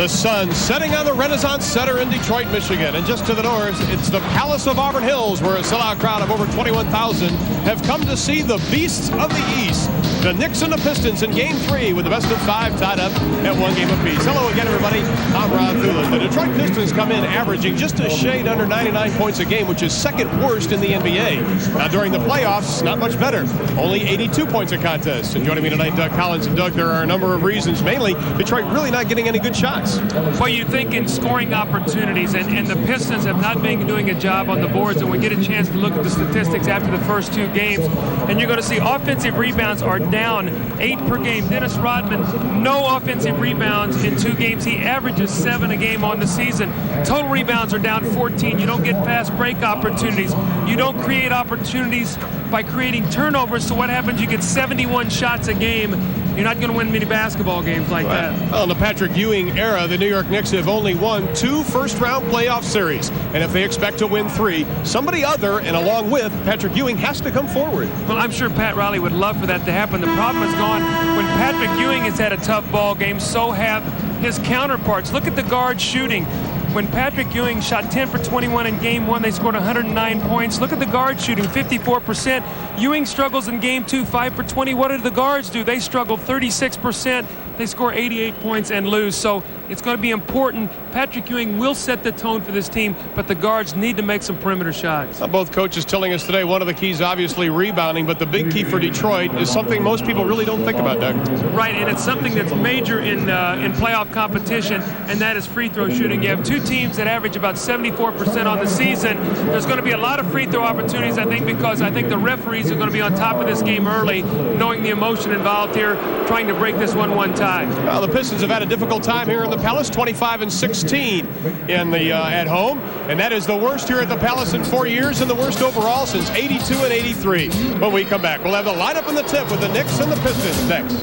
The sun setting on the Renaissance Center in Detroit, Michigan. And just to the north, it's the Palace of Auburn Hills, where a sellout crowd of over 21,000 have come to see the Beasts of the East. The Knicks and the Pistons in Game 3 with the best of 5 tied up at 1 game apiece. Hello again, everybody. I'm Ron Thulin. The Detroit Pistons come in averaging just a shade under 99 points a game, which is second worst in the NBA. Now, during the playoffs, not much better. Only 82 points a contest. And joining me tonight, Doug Collins. And Doug, there are a number of reasons. Mainly, Detroit really not getting any good shots. Well, you think in scoring opportunities, and the Pistons have not been doing a job on the boards, and we get a chance to look at the statistics after the first 2 games, and you're going to see offensive rebounds are down 8 per game. Dennis Rodman, no offensive rebounds in 2 games. He averages 7 a game on the season. Total rebounds are down 14. You don't get fast break opportunities. You don't create opportunities by creating turnovers. So what happens? You get 71 shots a game. You're not going to win many basketball games like that. Well, in the Patrick Ewing era, the New York Knicks have only won 2 first-round playoff series. And if they expect to win 3, somebody other and along with Patrick Ewing has to come forward. Well, I'm sure Pat Riley would love for that to happen. The problem is gone. When Patrick Ewing has had a tough ball game, so have his counterparts. Look at the guards shooting. When Patrick Ewing shot 10 for 21 in Game 1, they scored 109 points. Look at the guards shooting, 54%. Ewing struggles in Game 2, 5 for 20. What did the guards do? They struggled 36%. They score 88 points and lose. So it's going to be important. Patrick Ewing will set the tone for this team, but the guards need to make some perimeter shots. Both coaches telling us today one of the keys obviously rebounding, but the big key for Detroit is something most people really don't think about, Doug. Right, and it's something that's major in playoff competition, and that is free throw shooting. You have 2 teams that average about 74% on the season. There's going to be a lot of free throw opportunities, I think, because I think the referees are going to be on top of this game early, knowing the emotion involved here, trying to break this 1-1 tie. Well, the Pistons have had a difficult time here in the Palace, 25-16 in the at home, and that is the worst here at the Palace in 4 years and the worst overall since 82 and 83. When we come back, we'll have the lineup and the tip with the Knicks and the Pistons next.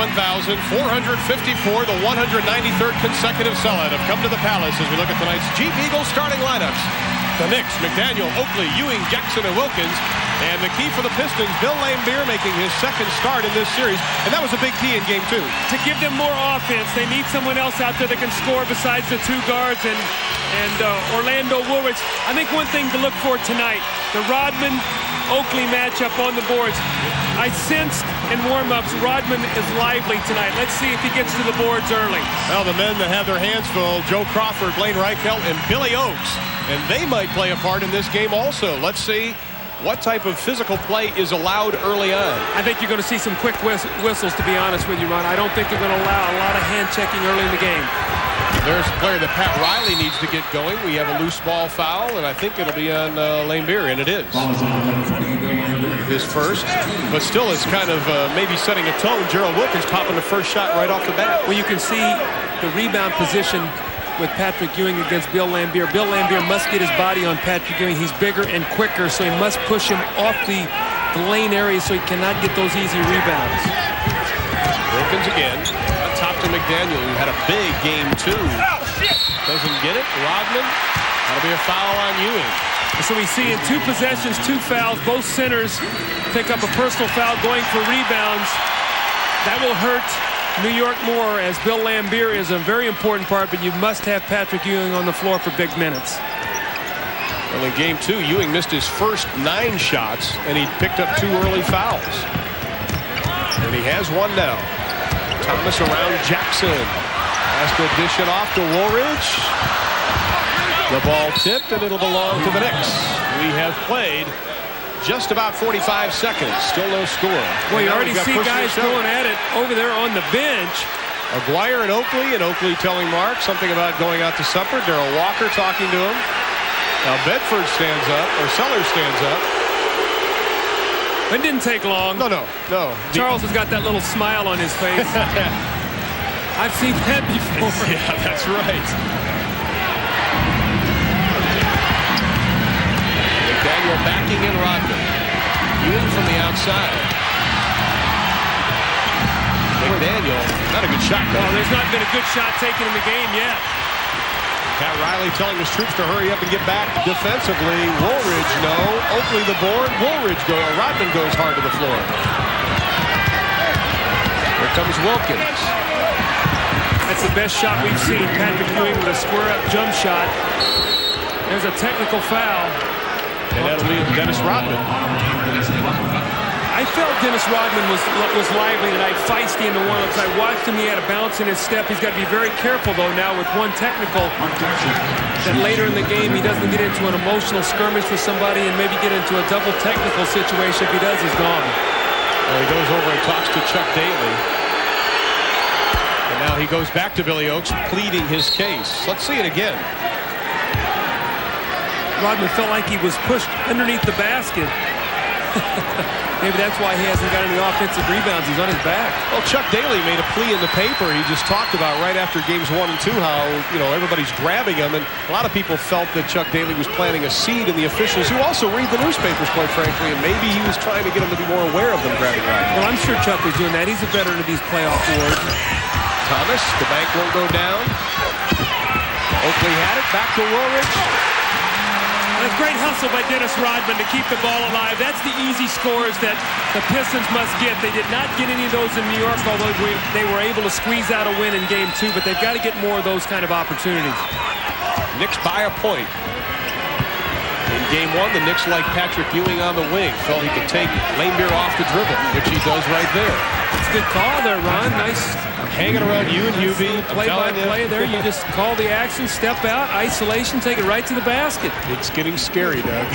1,454, the 193rd consecutive sellout have come to the Palace as we look at tonight's Jeep Eagles starting lineups. The Knicks, McDaniel, Oakley, Ewing, Jackson, and Wilkins. And the key for the Pistons, Bill Laimbeer making his second start in this series. And that was a big key in Game 2. To give them more offense, they need someone else out there that can score besides the 2 guards and Orlando Woolridge. I think one thing to look for tonight, the Rodman-Oakley matchup on the boards. I sensed in warm-ups Rodman is lively tonight. Let's see if he gets to the boards early. Well, the men that have their hands full, Joe Crawford, Blaine Reichelt, and Billy Oakes. And they might play a part in this game also. Let's see what type of physical play is allowed early on. I think you're going to see some quick whistles, to be honest with you, Ron. I don't think they're going to allow a lot of hand-checking early in the game. There's a player that Pat Riley needs to get going. We have a loose ball foul, and I think it'll be on Laimbeer, and it is. His first, but still it's kind of maybe setting a tone. Gerald Wilkins popping the first shot right off the bat. Well, you can see the rebound position with Patrick Ewing against Bill Laimbeer. Bill Laimbeer must get his body on Patrick Ewing. He's bigger and quicker, so he must push him off the lane area so he cannot get those easy rebounds. Wilkins again, on top to McDaniel, who had a big Game 2. Doesn't get it. Rodman, that'll be a foul on Ewing. So we see in 2 possessions, 2 fouls. Both centers pick up a personal foul going for rebounds. That will hurt New York more, as Bill Laimbeer is a very important part, but you must have Patrick Ewing on the floor for big minutes. Well, in Game 2, Ewing missed his first 9 shots, and he picked up 2 early fouls. And he has one now. Thomas around Jackson. Has to dish it off to Woolridge. The ball tipped, and it'll belong to the Knicks. We have played just about 45 seconds. Still no score. Well, you already see guys going at it over there on the bench. Aguirre and Oakley telling Mark something about going out to supper. Darrell Walker talking to him. Now Bedford stands up, or Sellers stands up. It didn't take long. No. Charles has got that little smile on his face. I've seen that before. Yeah, that's right. McDaniel backing in Rodman. Ewing from the outside. McDaniel, not a good shot. No, there's not been a good shot taken in the game yet. Pat Riley telling his troops to hurry up and get back defensively. Woolridge, no. Oakley the board. Woolridge goes. Rodman goes hard to the floor. Here comes Wilkins. That's the best shot we've seen. Patrick Ewing with a square-up jump shot. There's a technical foul. And that'll be Dennis Rodman. I felt Dennis Rodman was lively tonight, feisty in the warm-ups. I watched him. He had a bounce in his step. He's got to be very careful, though, now with one technical, that later in the game he doesn't get into an emotional skirmish with somebody and maybe get into a double technical situation. If he does, he's gone. Well, he goes over and talks to Chuck Daly. And now he goes back to Billy Oakes, pleading his case. Let's see it again. Rodman felt like he was pushed underneath the basket. Maybe that's why he hasn't got any offensive rebounds. He's on his back. Well, Chuck Daly made a plea in the paper. He just talked about right after games 1 and 2 how, everybody's grabbing him. And a lot of people felt that Chuck Daly was planting a seed in the officials who also read the newspapers, quite frankly. And maybe he was trying to get them to be more aware of them grabbing Rodman. Well, I'm sure Chuck was doing that. He's a veteran of these playoff wars. Thomas, the bank won't go down. Oakley had it. Back to Woolridge. A great hustle by Dennis Rodman to keep the ball alive. That's the easy scores that the Pistons must get. They did not get any of those in New York, although they were able to squeeze out a win in Game 2, but they've got to get more of those kind of opportunities. Knicks by a point. In Game 1, the Knicks like Patrick Ewing on the wing. Felt he could take Laimbeer off the dribble, which he does right there. It's a good call there, Ron. Nice. Hanging around you and Hubie. Play-by-play there. You just call the action, step out, isolation, take it right to the basket. It's getting scary, Doug.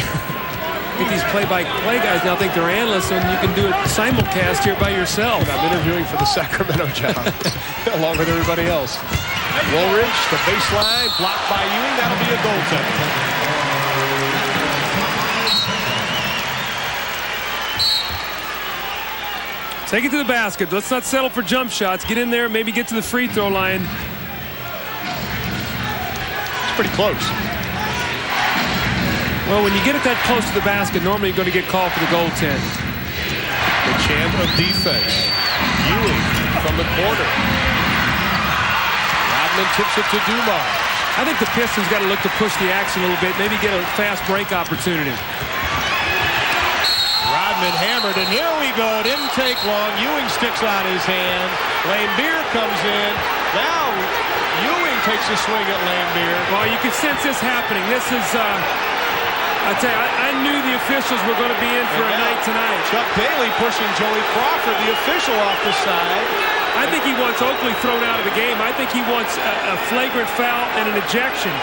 Get these play-by-play guys now think they're analysts, and you can do it simulcast here by yourself. I'm interviewing for the Sacramento job, along with everybody else. Woolridge, the baseline, blocked by Ewing. That'll be a goaltender. Take it to the basket. Let's not settle for jump shots. Get in there, maybe get to the free throw line. It's pretty close. Well, when you get it that close to the basket, normally you're going to get called for the goaltend. The champ of defense. Ewing from the corner. Rodman tips it to Dumars. I think the Pistons got to look to push the action a little bit, maybe get a fast break opportunity. Rodman hammered, and here we go. Didn't take long. Ewing sticks on his hand. Laimbeer comes in. Now Ewing takes a swing at Laimbeer. Well, you can sense this happening. This is, I tell you, I knew the officials were going to be in for a night tonight. Chuck Daly pushing Joey Crawford, the official, off the side. I think he wants Oakley thrown out of the game. I think he wants a flagrant foul and an ejection.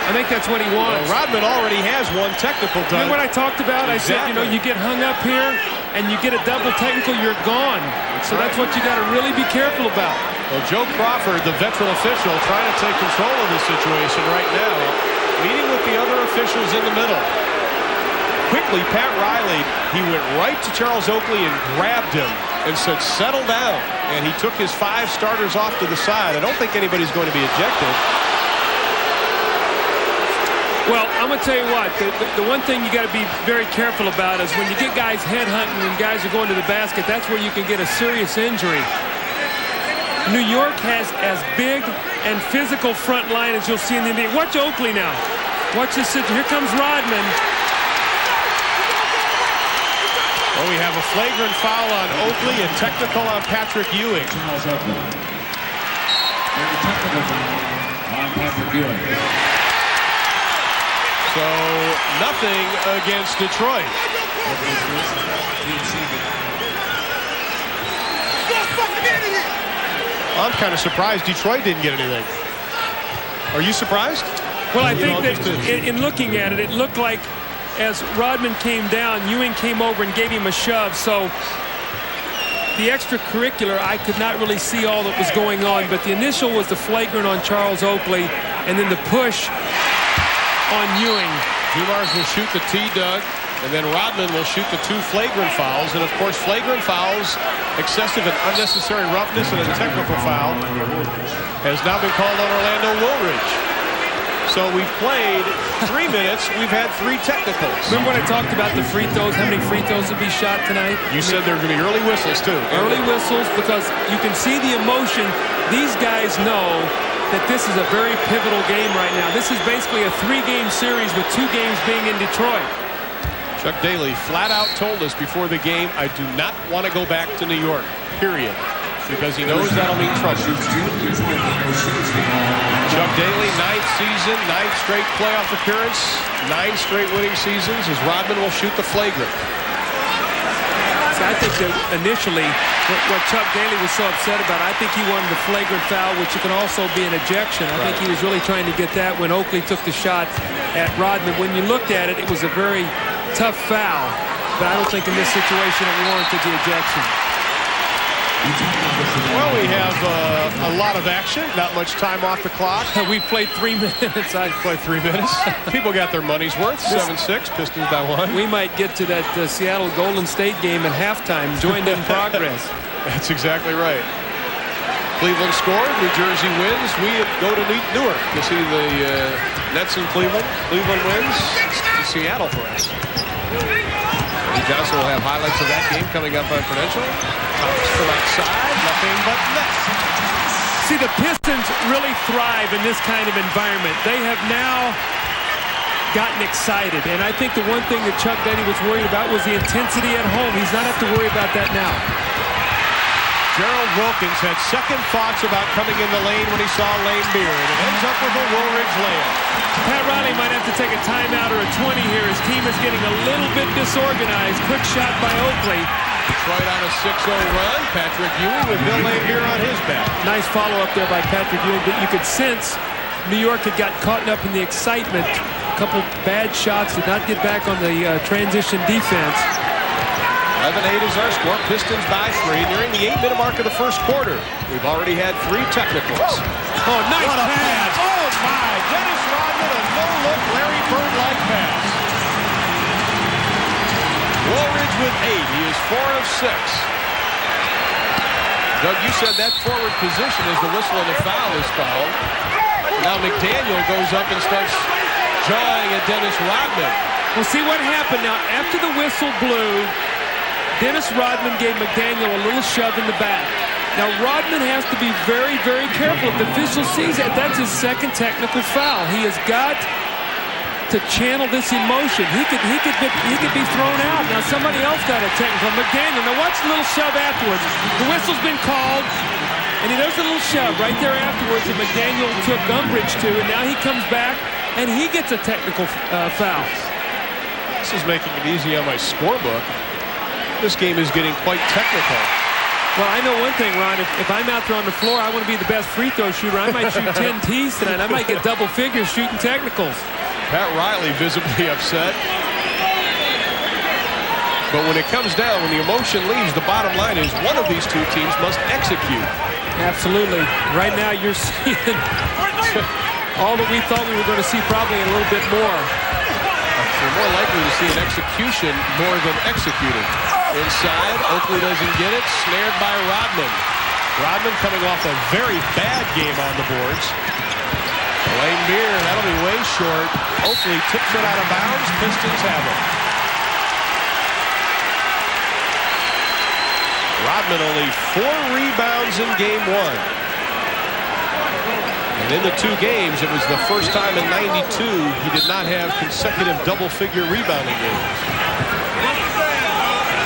I think that's what he wants. Well, Rodman already has one technical done. Remember what I talked about? Exactly. I said, you get hung up here and you get a double technical, you're gone. That's what you got to really be careful about. Well, Joe Crawford, the veteran official, trying to take control of the situation right now, meeting with the other officials in the middle. Quickly, Pat Riley, he went right to Charles Oakley and grabbed him and said, settle down. And he took his 5 starters off to the side. I don't think anybody's going to be ejected. Well, I'm going to tell you what, the one thing you got to be very careful about is when you get guys headhunting and guys are going to the basket, that's where you can get a serious injury. New York has as big and physical front line as you'll see in the NBA. Watch Oakley now. Watch this. Here comes Rodman. Well, we have a flagrant foul on Oakley and technical on Patrick Ewing. Technical foul on Patrick Ewing. So, nothing against Detroit. I'm kind of surprised Detroit didn't get anything. Are you surprised? Well, I think that in looking at it, it looked like as Rodman came down, Ewing came over and gave him a shove. So, the extracurricular, I could not really see all that was going on. But the initial was the flagrant on Charles Oakley, and then the push on Ewing. Dumars will shoot the tee, Doug, and then Rodman will shoot the 2 flagrant fouls. And, of course, flagrant fouls, excessive and unnecessary roughness, and a technical foul has now been called on Orlando Woolridge. So we've played 3 minutes. We've had 3 technicals. Remember when I talked about the free throws, how many free throws would be shot tonight? You said there were going to be early whistles, too. Early whistles, because you can see the emotion. These guys know that this is a very pivotal game right now. This is basically a 3-game series with 2 games being in Detroit. Chuck Daly flat out told us before the game, I do not want to go back to New York, period. because he knows that'll mean trouble. Chuck Daly, 9th season, 9th straight playoff appearance, 9 straight winning seasons as Rodman will shoot the flagrant. So I think that initially what Chuck Daly was so upset about, I think he wanted the flagrant foul, which can also be an ejection. I think he was really trying to get that when Oakley took the shot at Rodman. When you looked at it, it was a very tough foul, but I don't think in this situation it warranted the ejection. Well, we have a lot of action, not much time off the clock. We've played 3 minutes. I've played 3 minutes. People got their money's worth. 7-6, Pistons by 1. We might get to that Seattle Golden State game at halftime, joined in progress. That's exactly right. Cleveland scored, New Jersey wins. We go to Newark to see the Nets in Cleveland. Cleveland wins to Seattle for us. Eddie Johnson will have highlights of that game coming up on Prudential. Thomas from outside, nothing but net. See, the Pistons really thrive in this kind of environment. They have now gotten excited, and I think the one thing that Chuck Daly was worried about was the intensity at home. He's not have to worry about that now. Gerald Wilkins had second thoughts about coming in the lane when he saw Lane Beard. It ends up with a Woolridge layup. Pat Riley might have to take a timeout or a 20 here. His team is getting a little bit disorganized. Quick shot by Oakley. Detroit on a 6-0 run. Patrick Ewing with Bill Lane Beard on his back. Nice follow-up there by Patrick Ewing, but you could sense New York had got caught up in the excitement. A couple bad shots, did not get back on the transition defense. 11-8 is our score. Pistons by 3, nearing the 8-minute mark of the first quarter. We've already had 3 technicals. Oh, nice what a pass. Oh, my. Dennis Rodman, a no-look Larry Bird-like pass. Woolridge with 8. He is 4 of 6. Doug, you said that forward position as the whistle and the foul is called. Now McDaniel goes up and starts jawing at Dennis Rodman. Well, see what happened now. After the whistle blew, Dennis Rodman gave McDaniel a little shove in the back. Now, Rodman has to be very, very careful. If the official sees that, that's his second technical foul. He has got to channel this emotion. He could be thrown out. Now, somebody else got a technical. McDaniel. Now, watch the little shove afterwards. The whistle's been called, and he does a little shove right there afterwards that McDaniel took umbrage to, and now he comes back, and he gets a technical foul. This is making it easy on my scorebook. This game is getting quite technical. Well, I know one thing, Ron. If I'm out there on the floor, I want to be the best free throw shooter. I might shoot 10 tees tonight. I might get double figures shooting technicals. Pat Riley visibly upset. But when it comes down, when the emotion leaves, the bottom line is one of these two teams must execute. Absolutely. Right now, you're seeing all that we thought we were going to see, probably a little bit more. We're more likely to see an execution more than executing. Inside, Oakley doesn't get it. Snared by Rodman. Rodman coming off a very bad game on the boards. Lane Beard, that'll be way short. Oakley tips it out of bounds. Pistons have it. Rodman only 4 rebounds in game 1. And in the 2 games, it was the first time in 92 he did not have consecutive double-figure rebounding games.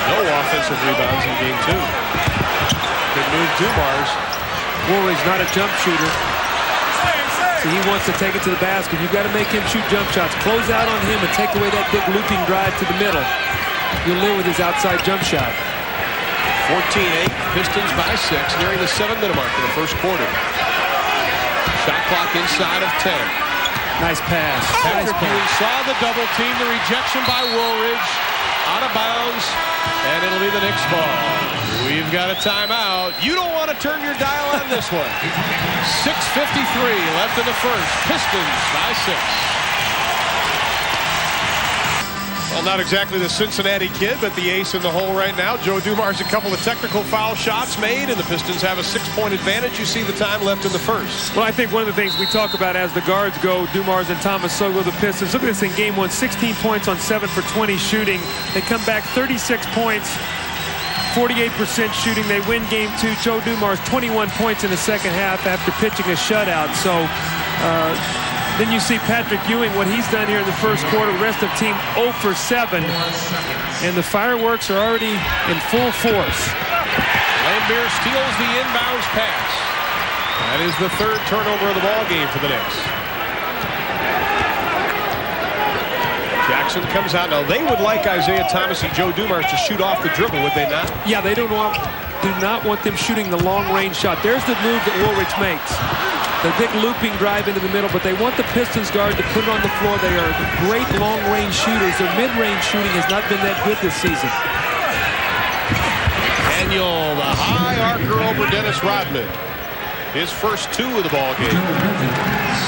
No offensive rebounds in game 2. Good move, Dumars. Woolridge not a jump shooter. So he wants to take it to the basket. You've got to make him shoot jump shots. Close out on him and take away that big looping drive to the middle. You'll live with his outside jump shot. 14-8, Pistons by 6, nearing the 7-minute mark in the first quarter. Shot clock inside of 10. Nice pass. Patrick Ewing saw the double team, the rejection by Woolridge. Out of bounds, and it'll be the Knicks ball. We've got a timeout. You don't want to turn your dial on this one. 6:53 left in the first. Pistons by 6. Well, not exactly the Cincinnati Kid, but the ace in the hole right now. Joe Dumars, a couple of technical foul shots made, and the Pistons have a 6-point advantage. You see the time left in the first. Well, I think one of the things we talk about as the guards go, Dumars and Thomas, so go the Pistons. Look at this in game 1, 16 points on 7 for 20 shooting. They come back 36 points, 48% shooting. They win game 2. Joe Dumars, 21 points in the second half after pitching a shutout. So, then you see Patrick Ewing, what he's done here in the first quarter. The rest of the team 0 for 7. And the fireworks are already in full force. Lambier steals the inbounds pass. That is the third turnover of the ball game for the Knicks. Jackson comes out. Now, they would like Isaiah Thomas and Joe Dumars to shoot off the dribble, would they not? Yeah, they do not want them shooting the long-range shot. There's the move that Woolridge makes. The big looping drive into the middle, but they want the Pistons guard to put it on the floor. They are great long-range shooters. Their mid-range shooting has not been that good this season. Daniel, the high arcer over Dennis Rodman. His first 2 of the ball game.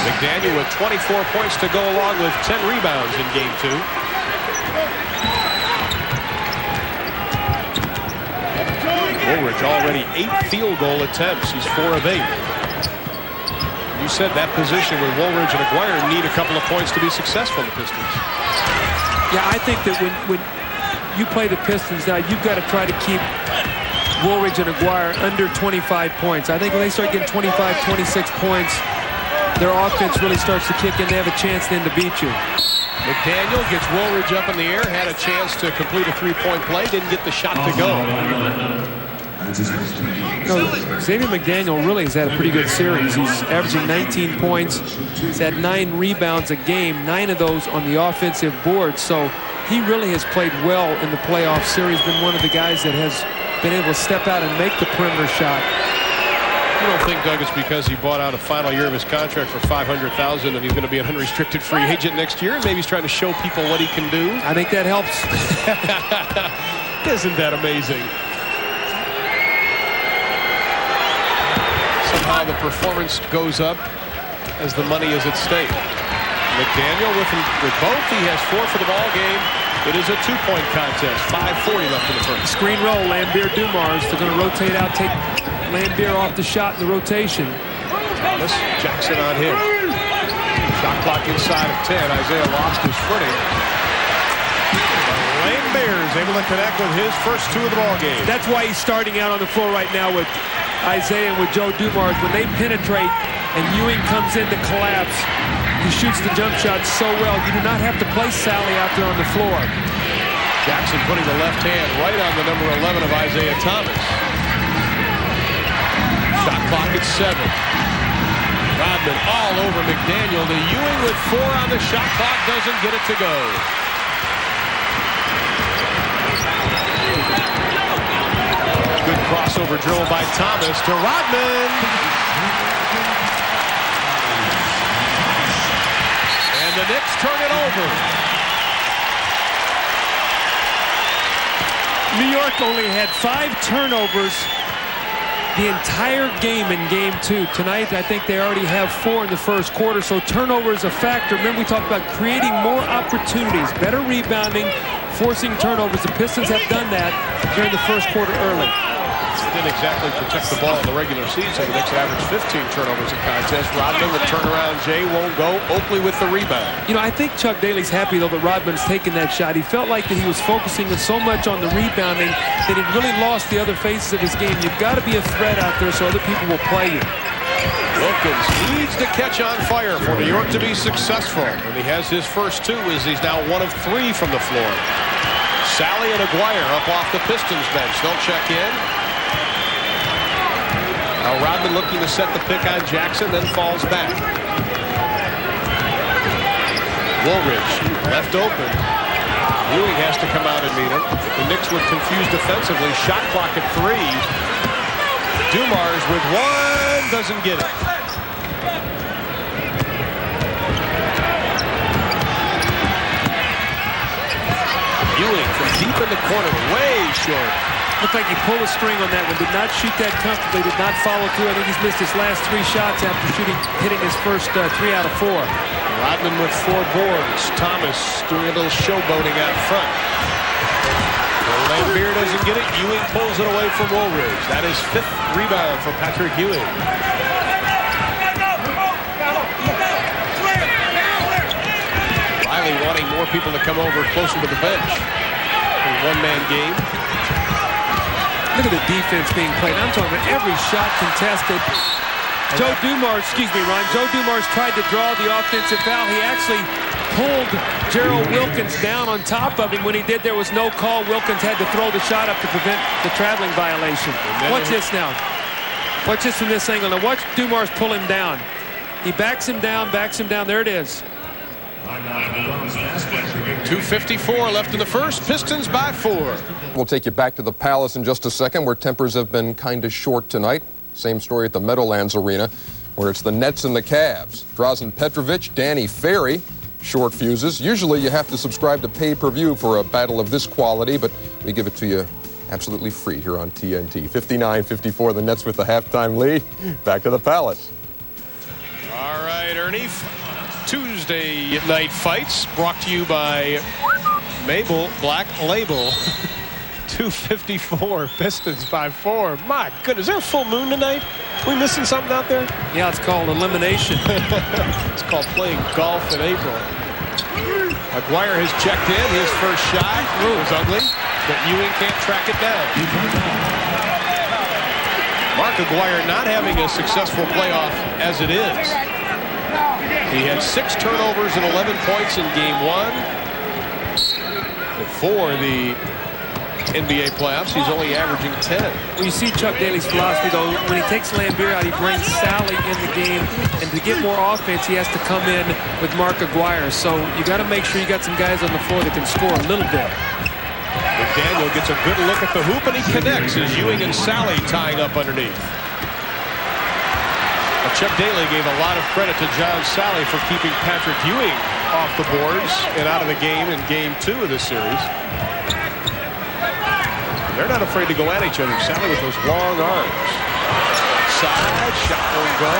McDaniel with 24 points to go along with 10 rebounds in game 2. Woolridge already 8 field goal attempts. He's 4 of 8. You said that position with Woolridge and Aguirre need a couple of points to be successful in the Pistons. Yeah, I think that when you play the Pistons now, you've got to try to keep Woolridge and Aguirre under 25 points. I think when they start getting 25, 26 points, their offense really starts to kick in. They have a chance then to beat you. McDaniel gets Woolridge up in the air, had a chance to complete a 3-point play, didn't get the shot to go. Xavier McDaniel really has had a pretty good series. He's averaging 19 points. He's had 9 rebounds a game, 9 of those on the offensive board. So he really has played well in the playoff series, been one of the guys that has been able to step out and make the perimeter shot. You don't think, Doug, it's because he bought out a final year of his contract for $500,000 and he's going to be an unrestricted free agent next year? Maybe he's trying to show people what he can do. I think that helps. Isn't that amazing? Somehow the performance goes up as the money is at stake. McDaniel with both. He has 4 for the ball game. It is a 2-point contest. 5:40 left in the first. Screen roll, Lambier, Dumars. They're going to rotate out, take Lambier off the shot in the rotation. Thomas, Jackson on him. Shot clock inside of 10. Isaiah lost his footing. Lambier is able to connect with his first 2 of the ball game. That's why he's starting out on the floor right now with Isaiah and with Joe Dumars. When they penetrate and Ewing comes in to collapse, he shoots the jump shot so well. You do not have to place Sally out there on the floor. Jackson putting the left hand right on the number 11 of Isaiah Thomas. Shot clock at 7. Rodman all over McDaniel. The Ewing with 4 on the shot clock doesn't get it to go. Good crossover dribble by Thomas to Rodman. And the Knicks turn it over. New York only had 5 turnovers the entire game in game 2. Tonight, I think they already have 4 in the first quarter, so turnover is a factor. Remember, we talked about creating more opportunities, better rebounding, forcing turnovers. The Pistons have done that during the first quarter early. Didn't exactly protect the ball in the regular season. The Knicks averaged 15 turnovers a contest. Rodman with turnaround. Jay won't go. Oakley with the rebound. You know, I think Chuck Daly's happy, though, that Rodman's taken that shot. He felt like that he was focusing so much on the rebounding that he really lost the other phases of his game. You've got to be a threat out there so other people will play you. Wilkins needs to catch on fire for New York to be successful. And he has his first 2 as he's now 1 of 3 from the floor. Sally and Aguirre up off the Pistons bench. They'll check in. Now Rodman looking to set the pick on Jackson, then falls back. Woolridge left open. Ewing has to come out and meet him. The Knicks look confused defensively. Shot clock at 3. Dumars with 1, doesn't get it. Ewing from deep in the corner, way short. Looked like he pulled a string on that one. Did not shoot that comfortably. Did not follow through. I think he's missed his last 3 shots after hitting his first 3 out of 4. Rodman with 4 boards. Thomas doing a little showboating out front. Lambier doesn't get it. Ewing pulls it away from Woolridge. That is 5th rebound for Patrick Ewing. Riley wanting more people to come over closer to the bench. In a 1-man game. Look at the defense being played. I'm talking about every shot contested. Joe Dumars, excuse me, Ron. Joe Dumars tried to draw the offensive foul. He actually pulled Gerald Wilkins down on top of him. When he did, there was no call. Wilkins had to throw the shot up to prevent the traveling violation. Watch this now. Watch this from this angle. Now watch Dumars pull him down. He backs him down, There it is. 2:54 left in the first. Pistons by 4. We'll take you back to the Palace in just a second, where tempers have been kind of short tonight. Same story at the Meadowlands Arena, where it's the Nets and the Cavs. Drazen Petrovic, Danny Ferry, short fuses. Usually you have to subscribe to pay-per-view for a battle of this quality, but we give it to you absolutely free here on TNT. 59-54, the Nets with the halftime lead. Back to the Palace. All right, Ernie. Tuesday night fights brought to you by Mabel Black Label. 2:54, Pistons by 4. My goodness, is there a full moon tonight? Are we missing something out there? Yeah, it's called elimination. It's called playing golf in April. McGuire has checked in. His first shot was ugly, but Ewing can't track it down. Mark McGuire not having a successful playoff as it is. He had 6 turnovers and 11 points in game 1. For the NBA playoffs, he's only averaging 10. Well, you see Chuck Daly's philosophy, though. When he takes Lambier out, he brings Sally in the game. And to get more offense, he has to come in with Mark McGuire. So you got to make sure you got some guys on the floor that can score a little bit. McDaniel gets a good look at the hoop, and he connects as Ewing and Sally tying up underneath. Chuck Daly gave a lot of credit to John Sally for keeping Patrick Ewing off the boards and out of the game in game 2 of this series. They're not afraid to go at each other. Sally with those long arms. Side, shot won't go.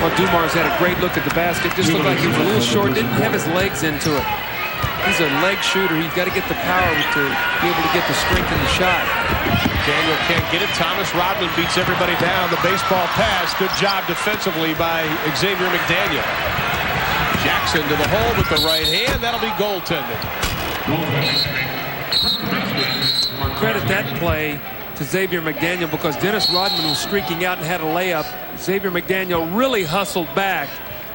Well, Dumars had a great look at the basket. Just looked like he was a little short. Didn't have his legs into it. He's a leg shooter. He's got to get the power to be able to get the strength in the shot. Daniel can't get it. Thomas Rodman beats everybody down. The baseball pass. Good job defensively by Xavier McDaniel. Jackson to the hole with the right hand. That'll be goaltending. Credit that play to Xavier McDaniel because Dennis Rodman was streaking out and had a layup. Xavier McDaniel really hustled back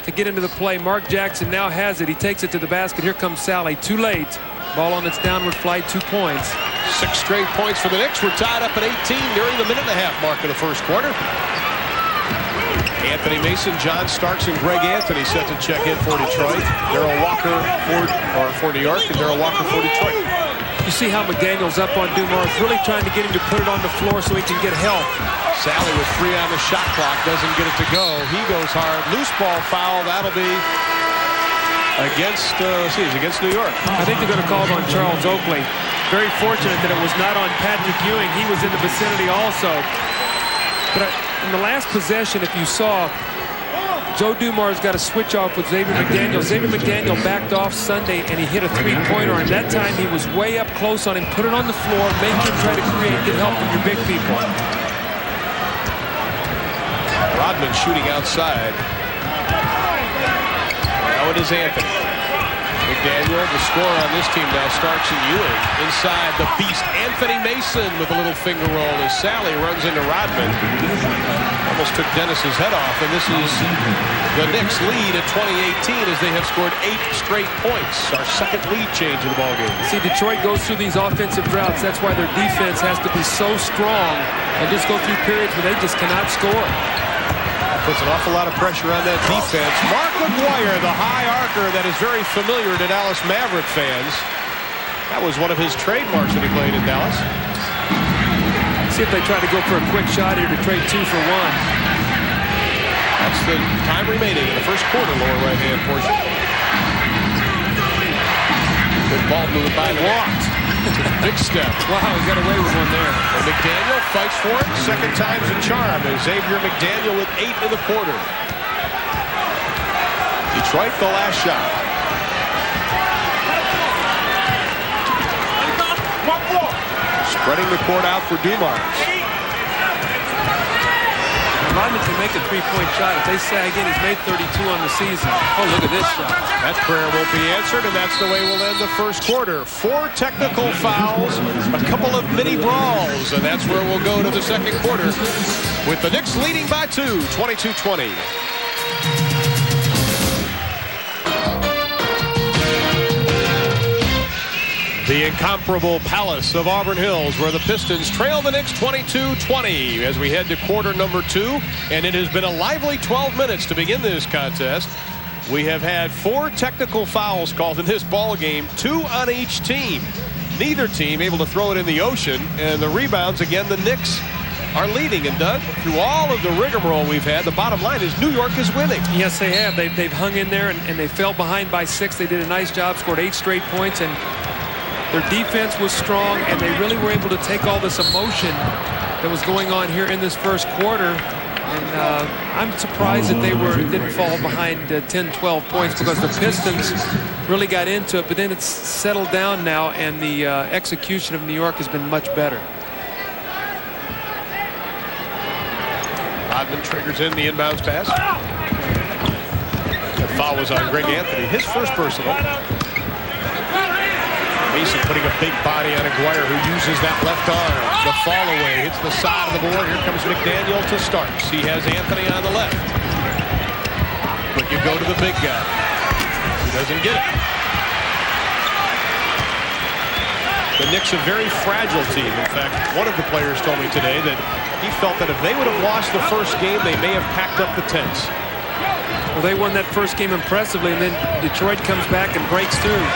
to get into the play. Mark Jackson now has it. He takes it to the basket. Here comes Sally. Too late. Ball on its downward flight. 2 points. 6 straight points for the Knicks. We're tied up at 18 during the minute-and-a-half mark of the first quarter. Anthony Mason, John Starks, and Greg Anthony set to check in for Detroit. Darrell Walker for New York, and Darrell Walker for Detroit. You see how McDaniel's up on Dumars, really trying to get him to put it on the floor so he can get help. Sally with 3 on the shot clock, doesn't get it to go. He goes hard. Loose ball foul. That'll be against New York. I think they're going to call it on Charles Oakley. Very fortunate that it was not on Patrick Ewing. He was in the vicinity also. But in the last possession, if you saw, Joe Dumars got a switch off with Xavier McDaniel. Xavier McDaniel backed off Sunday, and he hit a 3-pointer. And that time, he was way up close on him. Put it on the floor, make him try to get help from your big people. Rodman shooting outside. Now it is Anthony. McDaniel, the scorer on this team now, Starks and Ewing. Inside the beast, Anthony Mason with a little finger roll as Sally runs into Rodman. Almost took Dennis's head off, and this is the Knicks lead at 2018 as they have scored 8 straight points. Our second lead change in the ballgame. See, Detroit goes through these offensive droughts. That's why their defense has to be so strong and just go through periods where they just cannot score. Puts an awful lot of pressure on that defense. Mark McGuire, the high archer that is very familiar to Dallas Maverick fans. That was one of his trademarks when he played in Dallas. See if they try to go for a quick shot here to trade 2 for 1. That's the time remaining in the first quarter, lower right-hand portion. Good ball moved by walked. Big step. Wow, he got away with one there. And McDaniel fights for it. Second time's a charm. And Xavier McDaniel with 8 in the quarter. Detroit, the last shot. Spreading the court out for Dumars. Rodman can make a 3-point shot. If they say again, he's made 32 on the season. Oh, look at this shot. That prayer won't be answered, and that's the way we'll end the first quarter. 4 technical fouls, a couple of mini brawls, and that's where we'll go to the second quarter with the Knicks leading by 2, 22-20. The incomparable Palace of Auburn Hills, where the Pistons trail the Knicks 22-20 as we head to quarter number 2, and it has been a lively 12 minutes to begin this contest. We have had 4 technical fouls called in this ball game, 2 on each team. Neither team able to throw it in the ocean, and the rebounds, again, the Knicks are leading. And Doug, through all of the rigmarole we've had, the bottom line is New York is winning. Yes, they have. They've hung in there, and they fell behind by 6. They did a nice job, scored 8 straight points, and their defense was strong, and they really were able to take all this emotion that was going on here in this first quarter. And I'm surprised that they didn't fall behind 10, 12 points, because the Pistons really got into it, but then it's settled down now, and the execution of New York has been much better. Rodman triggers in the inbounds pass. The foul was on Greg Anthony, his first personal. Mason putting a big body on Aguirre, who uses that left arm. The fall away hits the side of the board. Here comes McDaniel to Starks. He has Anthony on the left. But you go to the big guy. He doesn't get it. The Knicks a very fragile team. In fact, one of the players told me today that he felt that if they would have lost the first game, they may have packed up the tents. Well, they won that first game impressively, and then Detroit comes back and breaks through.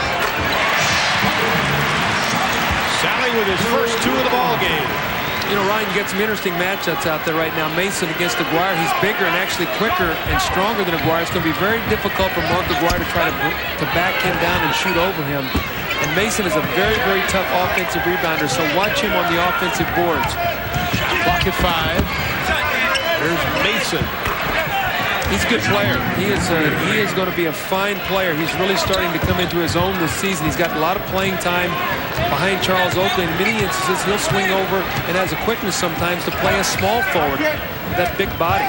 Sally with his first 2 of the ball game. You know, Ryan, you get some interesting matchups out there right now. Mason against Aguirre. He's bigger and actually quicker and stronger than Aguirre. It's going to be very difficult for Mark Aguirre to try to back him down and shoot over him. And Mason is a very, very tough offensive rebounder, so watch him on the offensive boards. Clock at 5. Here's Mason. He's a good player. He is going to be a fine player. He's really starting to come into his own this season. He's got a lot of playing time behind Charles Oakley. In many instances, he'll swing over and has a quickness sometimes to play a small forward with that big body.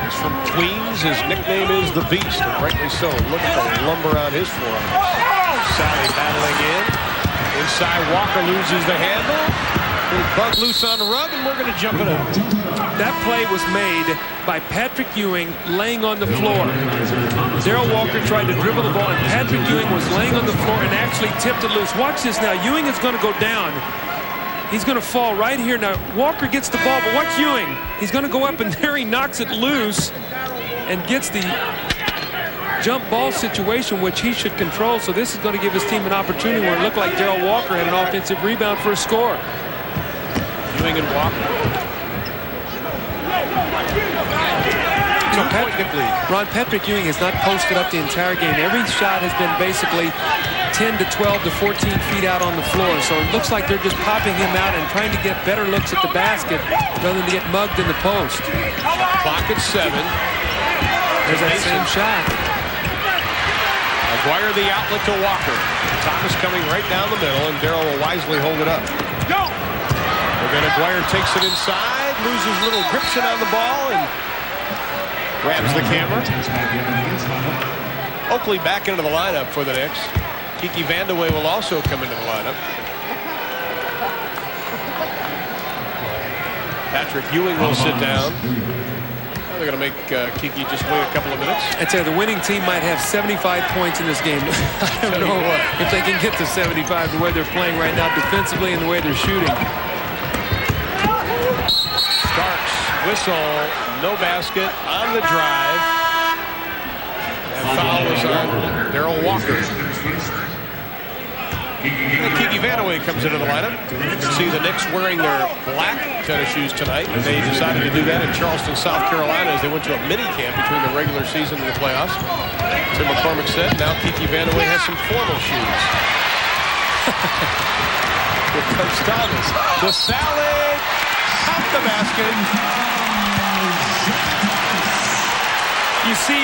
He's from Queens. His nickname is the Beast, and rightly so. Look at the lumber on his forearm. Sally battling in. Inside, Walker loses the handle. Little bug loose on the rug, and we're going to jump it up. That play was made by Patrick Ewing laying on the floor. Darrell Walker tried to dribble the ball, and Patrick Ewing was laying on the floor and actually tipped it loose. Watch this now. Ewing is going to go down. He's going to fall right here. Now, Walker gets the ball, but watch Ewing. He's going to go up, and there he knocks it loose and gets the jump ball situation, which he should control. So this is going to give his team an opportunity where it looked like Darrell Walker had an offensive rebound for a score. Ewing and Walker. You know, Ron, Patrick Ewing has not posted up the entire game. Every shot has been basically 10 to 12 to 14 feet out on the floor. So it looks like they're just popping him out and trying to get better looks at the basket rather than to get mugged in the post. Clock at 7. There's that same shot. Aguirre the outlet to Walker. Thomas coming right down the middle, and Darrell will wisely hold it up. Go! And then Aguirre takes it inside, loses a little gription on the ball, and grabs the camera. Oakley back into the lineup for the Knicks. Kiki Vandeweghe will also come into the lineup. Patrick Ewing will sit down. They're going to make Kiki just wait a couple of minutes. I'd say the winning team might have 75 points in this game. I don't know if they can get to 75 the way they're playing right now defensively and the way they're shooting. Starks, whistle, no basket on the drive. And foul was on Darrell Walker. And Kiki Vandeweghe comes into the lineup. You can see the Knicks wearing their black tennis shoes tonight. They decided to do that in Charleston, South Carolina, as they went to a mini camp between the regular season and the playoffs. Tim McCormick said now Kiki Vandeweghe has some formal shoes. With Coach Thomas. The salad, top the basket. You see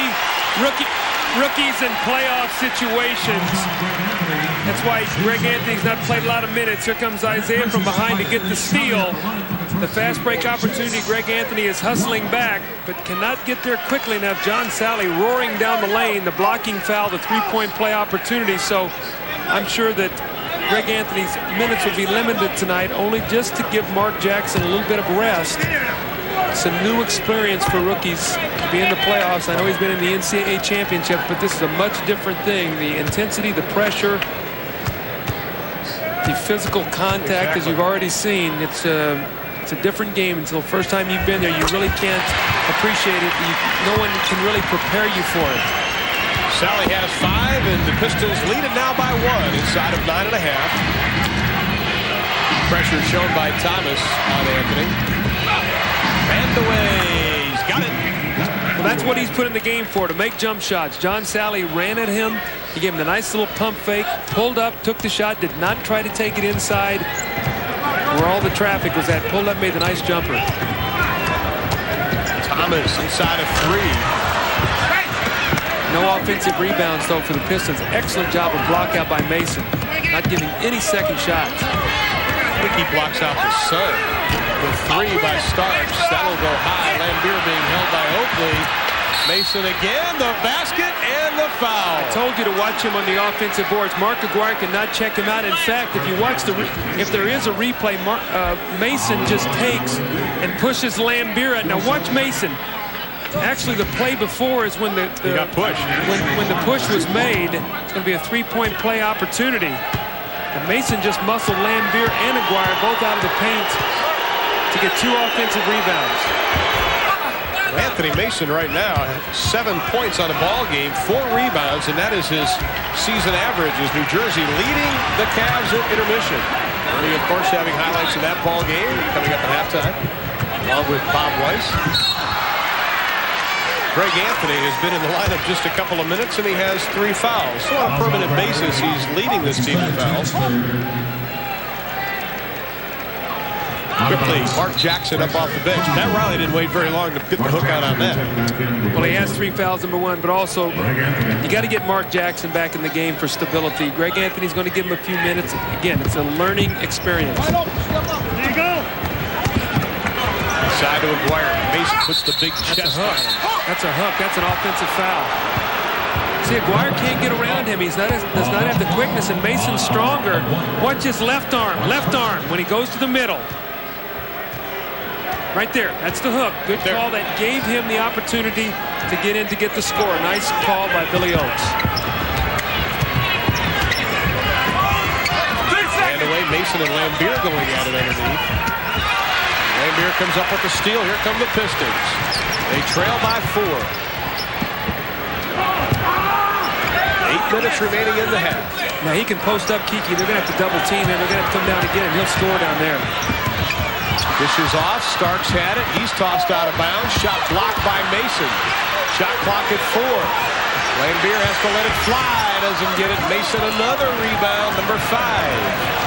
rookies in playoff situations. That's why Greg Anthony's not played a lot of minutes. Here comes Isaiah from behind to get the steal. The fast break opportunity, Greg Anthony is hustling back, but cannot get there quickly enough. John Sally roaring down the lane, the blocking foul, the three-point play opportunity. So I'm sure that Greg Anthony's minutes will be limited tonight, only just to give Mark Jackson a little bit of rest. It's a new experience for rookies to be in the playoffs. I know he's been in the NCAA championship, but this is a much different thing. The intensity, the pressure. the physical contact, as you've already seen, it's a different game. Until the first time you've been there, you really can't appreciate it. No one can really prepare you for it. Sally has 5, and the Pistons lead it now by 1 inside of 9.5. Pressure shown by Thomas on Anthony. And away. He's got it. Well, that's what he's put in the game for, to make jump shots. John Sally ran at him. He gave him the nice little pump fake, pulled up, took the shot, did not try to take it inside where all the traffic was at. Pulled up, made the nice jumper. Thomas inside of 3. No offensive rebounds, though, for the Pistons. Excellent job of block out by Mason. Not giving any second shots. I think he blocks out the sun. The 3 by Starks. That'll go high. Lambier being held by Oakley. Mason again, the basket and the foul. I told you to watch him on the offensive boards. Mark Aguirre cannot check him out. In fact, if you watch if there is a replay, Mason just takes and pushes Lambier out. Now watch Mason. Actually, the play before is when he got pushed. When the push was made, it's going to be a 3-point play opportunity. And Mason just muscled Lambier and Aguirre both out of the paint to get 2 offensive rebounds. Anthony Mason right now 7 points on a ball game, 4 rebounds, and that is his season average. Is New Jersey leading the Cavs at intermission? Ernie, of course, having highlights of that ball game coming up at halftime, along with Bob Weiss. Greg Anthony has been in the lineup just a couple of minutes, and he has 3 fouls. So on a permanent basis, he's leading this team in fouls. Quickly, Mark Jackson up off the bench. Pat Riley didn't wait very long to get the hook out on that. Well, he has 3 fouls, number 1, but also you got to get Mark Jackson back in the game for stability. Greg Anthony's going to give him a few minutes. Again, it's a learning experience. There you go. Side to Aguirre. Mason puts the big chest on him. That's a hook. That's an offensive foul. See, Aguirre can't get around him. He does not have the quickness, and Mason's stronger. Watch his left arm when he goes to the middle. Right there. That's the hook. Good call. That gave him the opportunity to get in to get the score. Nice call by Billy Oakes. And away, Mason and Lambier going at it underneath. Lambier comes up with the steal. Here come the Pistons. They trail by 4. 8 minutes remaining in the half. Now he can post up Kiki. They're going to have to double team him. They're going to have to come down again, and he'll score down there. Dishes off. Starks had it. He's tossed out of bounds. Shot blocked by Mason. Shot clock at 4. Lambier has to let it fly. Doesn't get it. Mason another rebound. Number 5.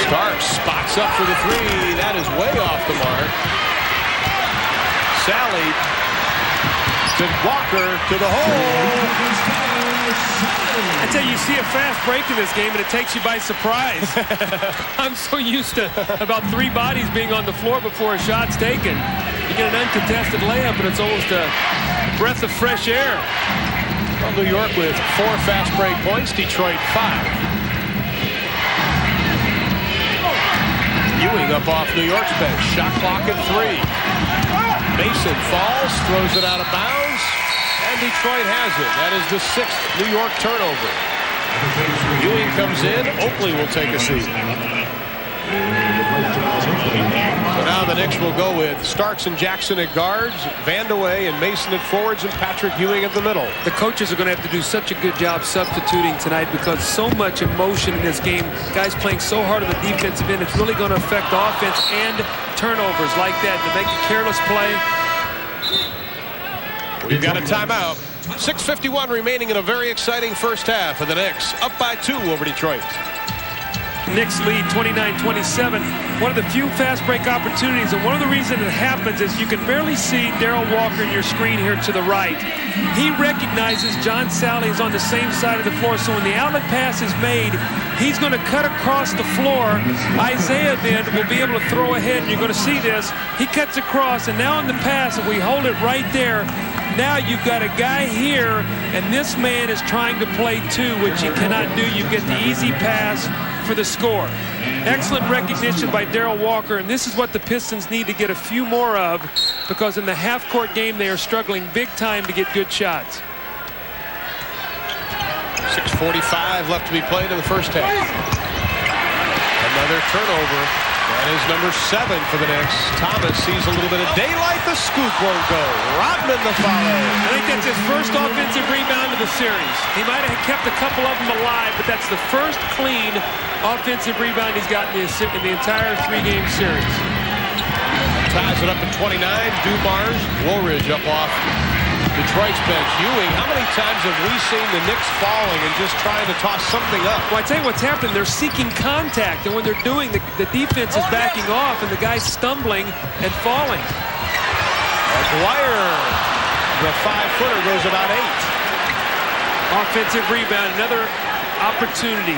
Starks spots up for the 3. That is way off the mark. Sally to Walker to the hole. I tell you, see a fast break in this game, and it takes you by surprise. I'm so used to about 3 bodies being on the floor before a shot's taken. You get an uncontested layup, and it's almost a breath of fresh air. Well, New York with 4 fast break points. Detroit 5. Ewing up off New York's bench. Shot clock at 3. Mason falls, throws it out of bounds, and Detroit has it. That is the 6th New York turnover. Ewing comes in. Oakley will take a seat. So now the Knicks will go with Starks and Jackson at guards, Vandeweghe and Mason at forwards, and Patrick Ewing at the middle. The coaches are going to have to do such a good job substituting tonight because so much emotion in this game. Guys playing so hard on the defensive end, it's really going to affect offense and turnovers like that to make a careless play. We've got a timeout. 6:51 remaining in a very exciting first half of the Knicks. Up by 2 over Detroit. Knicks lead 29-27. One of the few fast break opportunities, and one of the reasons it happens is you can barely see Darrell Walker in your screen here to the right. He recognizes John Sally is on the same side of the floor, so when the outlet pass is made, he's going to cut across the floor. Isaiah then will be able to throw ahead, and you're going to see this. He cuts across, and now on the pass, if we hold it right there, now you've got a guy here, and this man is trying to play 2, which he cannot do. You get the easy pass for the score. Excellent recognition by Darrell Walker, and this is what the Pistons need to get a few more of, because in the half-court game they are struggling big time to get good shots. 6:45 left to be played in the first half. Another turnover. That is number 7 for the Knicks. Thomas sees a little bit of daylight. The scoop won't go. Rodman the follow. I think that's his first offensive rebound of the series. He might have kept a couple of them alive, but that's the first clean offensive rebound he's gotten in the entire 3-game series. Ties it up at 29. Dumars, Woolridge up off Detroit's bench. Ewing, how many times have we seen the Knicks falling and just trying to toss something up? Well, I tell you what's happening. They're seeking contact, and when they're doing, the defense is backing off, and the guy's stumbling and falling. McGuire, the 5-footer, goes about 8. Offensive rebound, another opportunity.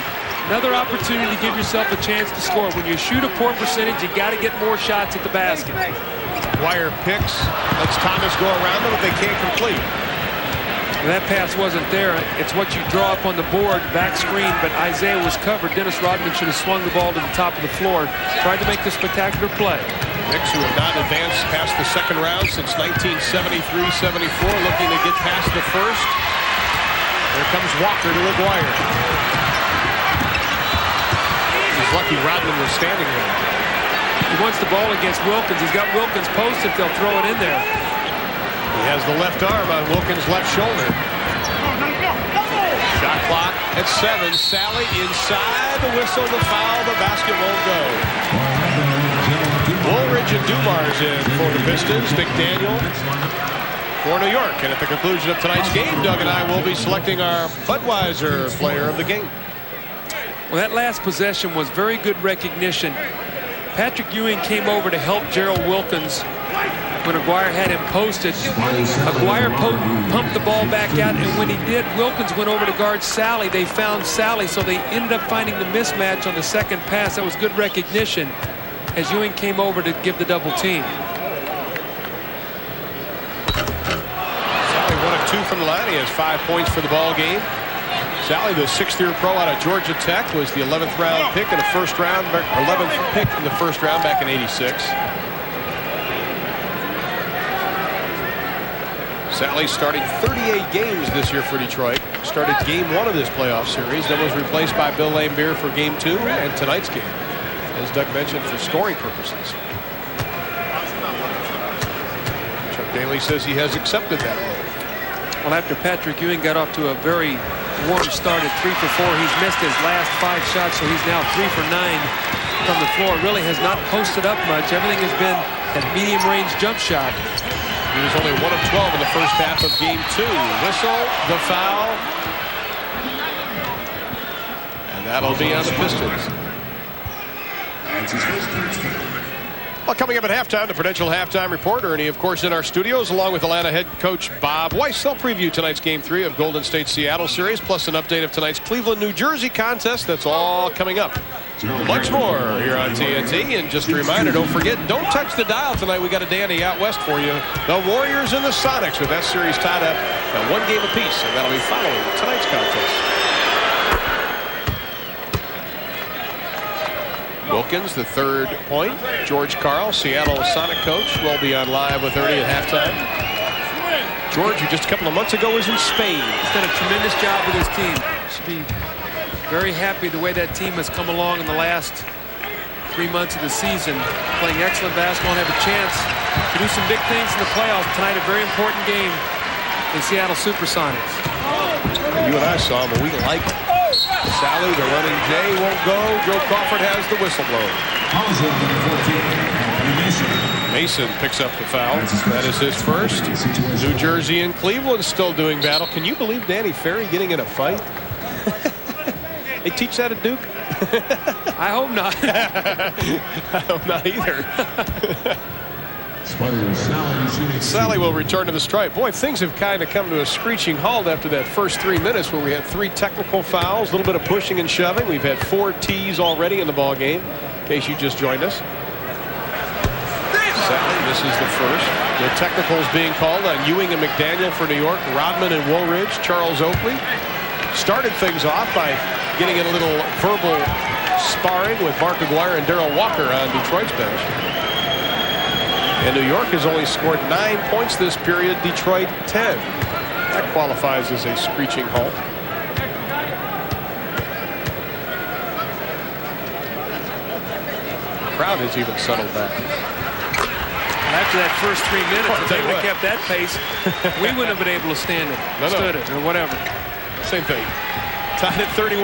Another opportunity to give yourself a chance to score. When you shoot a poor percentage, you got to get more shots at the basket. McGuire picks, lets Thomas go around them, but they can't complete. And that pass wasn't there. It's what you draw up on the board, back screen, but Isaiah was covered. Dennis Rodman should have swung the ball to the top of the floor, tried to make the spectacular play. Knicks, who have not advanced past the second round since 1973-74, looking to get past the first. Here comes Walker to McGuire. He's lucky Rodman was standing there. He wants the ball against Wilkins. He's got Wilkins posted. They'll throw it in there. He has the left arm on Wilkins' left shoulder. Shot clock at 7. Sally inside. The whistle, the foul. The basket won't go. Woolridge and Dumars in for the Pistons. McDaniel for New York. And at the conclusion of tonight's game, Doug and I will be selecting our Budweiser player of the game. Well, that last possession was very good recognition. Patrick Ewing came over to help Gerald Wilkins when McGuire had him posted. McGuire pumped the ball back out, and when he did, Wilkins went over to guard Sally. They found Sally, so they ended up finding the mismatch on the second pass. That was good recognition as Ewing came over to give the double team. Sally 1 of 2 from the line. He has 5 points for the ball game. Sally, the 6th-year pro out of Georgia Tech, was the 11th round pick in the first round, 11th pick in the first round back in '86. Sally starting 38 games this year for Detroit. Started game 1 of this playoff series, then was replaced by Bill Laimbeer for game 2 and tonight's game, as Doug mentioned, for scoring purposes. Chuck Daly says he has accepted that role. Well, after Patrick Ewing got off to a very warm start at 3 for 4, he's missed his last 5 shots, so he's now 3 for 9 from the floor. Really has not posted up much. Everything has been at medium-range jump shot. He was only 1 of 12 in the first half of game 2. Whistle, the foul, and that'll be on the Pistons. Well, coming up at halftime, the Prudential Halftime Report. Ernie, of course, in our studios, along with Atlanta head coach Bob Weiss. They'll preview tonight's Game 3 of Golden State-Seattle series, plus an update of tonight's Cleveland-New Jersey contest. That's all coming up. Much more here on TNT. And just a reminder, don't forget, don't touch the dial tonight. We got a dandy out west for you. The Warriors and the Sonics, with that series tied up at 1 game apiece. And that'll be following tonight's contest. Wilkins, the 3rd point. George Karl, Seattle Sonic coach, will be on live with Ernie at halftime. George, who just a couple of months ago was in Spain. He's done a tremendous job with his team. Should be very happy the way that team has come along in the last 3 months of the season. Playing excellent basketball and have a chance to do some big things in the playoffs tonight. A very important game in Seattle Supersonics. You and I saw him, but we like him. Sally, the running J, won't go. Joe Crawford has the whistle blown. Mason picks up the foul. That is his first. New Jersey and Cleveland still doing battle. Can you believe Danny Ferry getting in a fight? They teach that at Duke? I hope not. I hope not either. Sally will return to the stripe. Boy, things have kind of come to a screeching halt after that first 3 minutes where we had 3 technical fouls, a little bit of pushing and shoving. We've had 4 tees already in the ball game, in case you just joined us. Sally, this is the first. The technicals being called on Ewing and McDaniel for New York, Rodman and Woolridge. Charles Oakley started things off by getting in a little verbal sparring with Mark McGuire and Darrell Walker on Detroit's bench. And New York has only scored 9 points this period, Detroit 10. That qualifies as a screeching halt. crowd has even settled back. After that first 3 minutes, if they would have kept that pace, we wouldn't have been able to stand it, stood it, or whatever. Same thing. Tied at 31.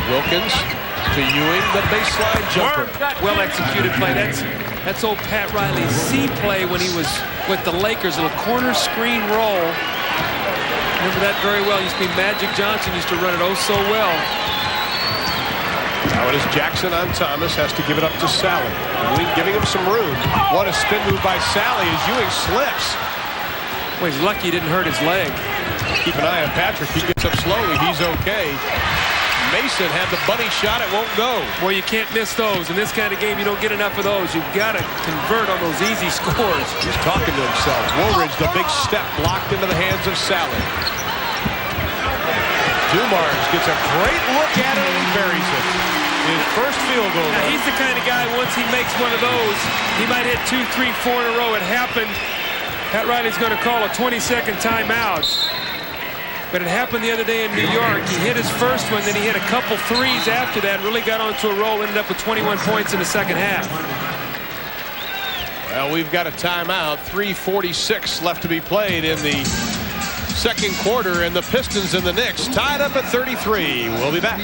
Wilkins to Ewing, the baseline jumper. Well executed play. That's old Pat Riley's C play when he was with the Lakers. A little corner screen roll. Remember that very well. Used to be Magic Johnson used to run it oh so well. Now it is Jackson on Thomas. Has to give it up to Sally. Ewing giving him some room. What a spin move by Sally as Ewing slips. Well, he's lucky he didn't hurt his leg. Keep an eye on Patrick. He gets up slowly. He's okay. Mason had the bunny shot. It won't go. Well, you can't miss those. In this kind of game, you don't get enough of those. You've got to convert on those easy scores. He's talking to himself. Woolridge, the big step blocked into the hands of Sally. Dumars gets a great look at it and buries it. His first field goal. Now, he's the kind of guy, once he makes one of those, he might hit 2, 3, 4 in a row. It happened. Pat Riley's going to call a 20-second timeout. But it happened the other day in New York. He hit his first one, then he hit a couple threes after that, really got onto a roll, ended up with 21 points in the second half. Well, we've got a timeout. 3:46 left to be played in the second quarter, and the Pistons and the Knicks tied up at 33. We'll be back.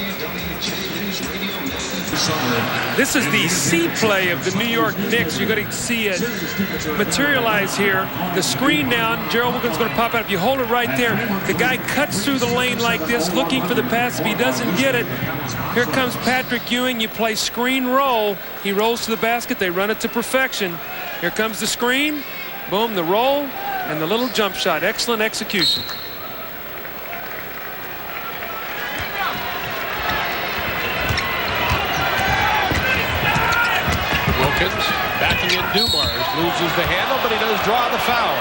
This is the C play of the New York Knicks. You're going to see it materialize here. The screen down, Gerald Wilkins is going to pop out. If you hold it right there, the guy cuts through the lane like this, looking for the pass. If he doesn't get it, here comes Patrick Ewing. You play screen roll. He rolls to the basket. They run it to perfection. Here comes the screen. Boom, the roll, and the little jump shot. Excellent execution. Wilkins backing in Dumars, loses the handle, but he does draw the foul.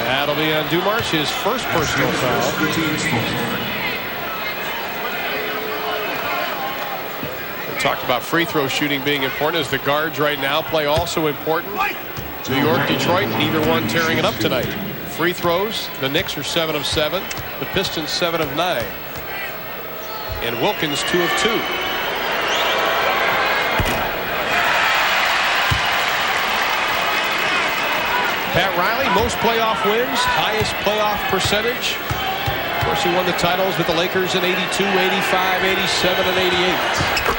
That'll be on Dumars, his first personal foul. We talked about free throw shooting being important as the guards right now play also important. New York, Detroit, neither one tearing it up tonight. Free throws, the Knicks are 7 of 7, the Pistons 7 of 9. And Wilkins 2 of 2. Pat Riley, most playoff wins, highest playoff percentage. Of course, he won the titles with the Lakers in 82, 85, 87, and 88.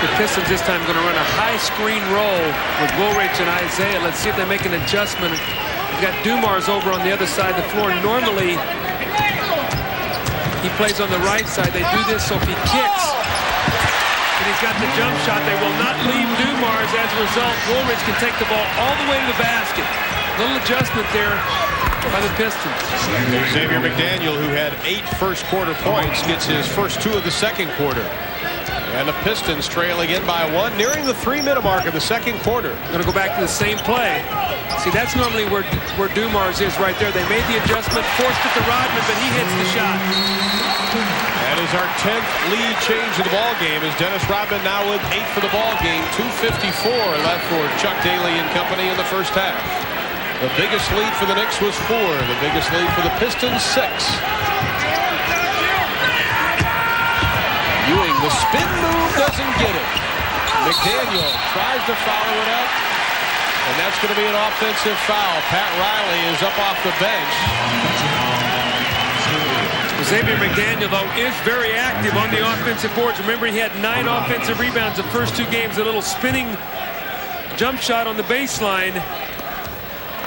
The Pistons this time going to run a high screen roll with Woolridge and Isaiah. Let's see if they make an adjustment. We've got Dumars over on the other side of the floor. Normally, he plays on the right side. They do this so if he kicks, and he's got the jump shot, they will not leave Dumars. As a result, Woolridge can take the ball all the way to the basket. Little adjustment there by the Pistons. Xavier McDaniel, who had 8 first quarter points, gets his first 2 of the second quarter. And the Pistons trailing in by 1, nearing the 3-minute mark of the second quarter. Going to go back to the same play. See, that's normally where Dumars is right there. They made the adjustment, forced it to Rodman, but he hits the shot. That is our 10th lead change of the ball game as Dennis Rodman now with 8 for the ball game. 2:54 left for Chuck Daly and company in the first half. The biggest lead for the Knicks was 4. The biggest lead for the Pistons, 6. Ewing, the spin move doesn't get it. McDaniel tries to follow it up, and that's going to be an offensive foul. Pat Riley is up off the bench. Xavier McDaniel, though, is very active on the offensive boards. Remember, he had 9 offensive rebounds the first 2 games. A little spinning jump shot on the baseline.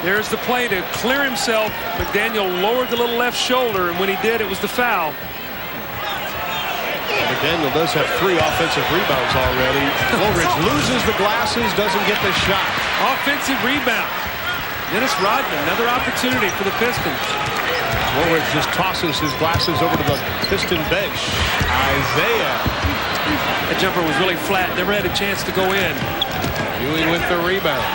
There's the play to clear himself. McDaniel lowered the little left shoulder, and when he did, it was the foul. McDaniel does have 3 offensive rebounds already. Woolridge loses the glasses, doesn't get the shot. Offensive rebound. Dennis Rodman, another opportunity for the Pistons. Woolridge just tosses his glasses over to the Piston bench. Isaiah. That jumper was really flat. Never had a chance to go in. Ewing with the rebound.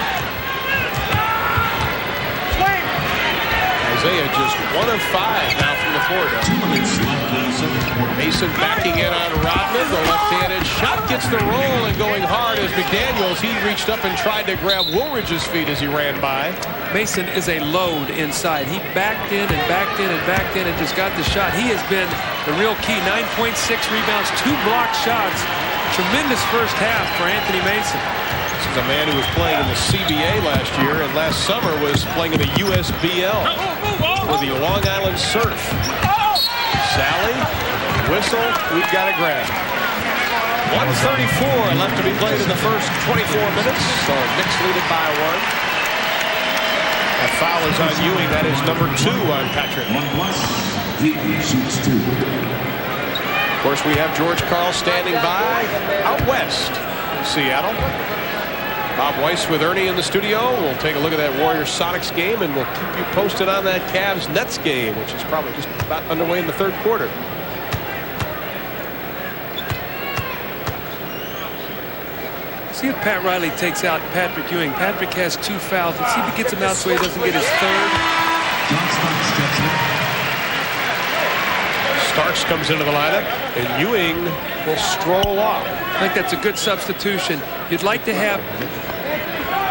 Isaiah just 1 of 5 now from the floor. 2 minutes left in the second Mason backing in on Rodman. The left-handed shot gets the roll and going hard as McDaniels. He reached up and tried to grab Woolridge's feet as he ran by. Mason is a load inside. He backed in and backed in and backed in and just got the shot. He has been the real key. 9.6 rebounds, 2 blocked shots. Tremendous first half for Anthony Mason. This is a man who was playing in the CBA last year and last summer was playing in the USBL for the Long Island Surf. Sally, whistle, we've got a grab. 1:34 left to be played in the first 24 minutes. So Knicks lead it by 1. A foul is on Ewing. That is number 2 on Patrick. 1+. He shoots 2. Of course, we have George Karl standing by out west in Seattle. Bob Weiss with Ernie in the studio. We'll take a look at that Warriors-Sonics game, and we'll keep you posted on that Cavs-Nets game, which is probably just about underway in the third quarter. See if Pat Riley takes out Patrick Ewing. Patrick has 2 fouls. Let's see if he gets him out so he doesn't get his third. Starks comes into the lineup, and Ewing will stroll off. I think that's a good substitution. You'd like to have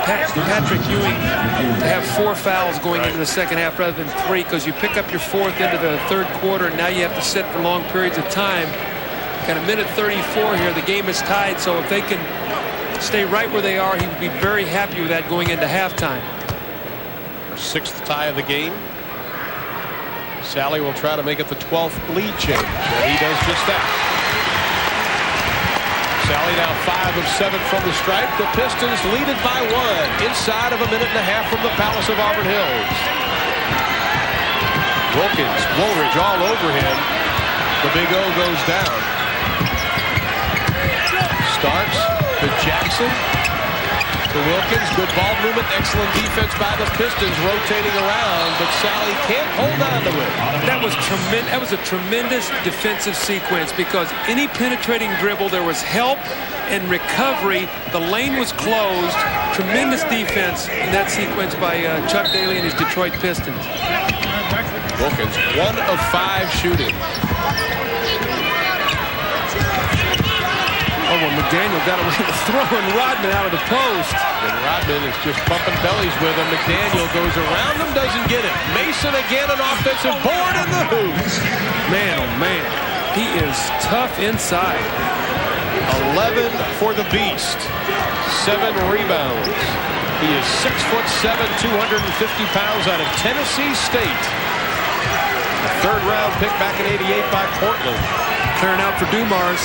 Patrick Ewing to have 4 fouls going into the second half rather than 3, because you pick up your 4th into the third quarter, and now you have to sit for long periods of time. Got a minute 34 here. The game is tied, so if they can stay right where they are, he would be very happy with that going into halftime. Our 6th tie of the game. Sally will try to make it the 12th lead change, and he does just that. Sally now 5 of 7 from the stripe. The Pistons lead it by 1 inside of a minute and a half from the Palace of Auburn Hills. Wilkins, Woolridge all over him. The Big O goes down. Starks to Jackson to Wilkins. Good ball movement. Excellent defense by the Pistons rotating around, but Sally can't hold on to it. That was tremendous. That was a tremendous defensive sequence, because any penetrating dribble, there was help and recovery. The lane was closed. Tremendous defense in that sequence by Chuck Daly and his Detroit Pistons. Wilkins 1 of 5 shooting. Oh, well, McDaniel got away with throwing Rodman out of the post. And Rodman is just bumping bellies with him. McDaniel goes around him, doesn't get it. Mason again, an offensive board in the hoop. Man, oh man, he is tough inside. 11 for the Beast. 7 rebounds. He is 6'7", 250 pounds out of Tennessee State. A third-round pick back in '88 by Portland. Clearing out for Dumars.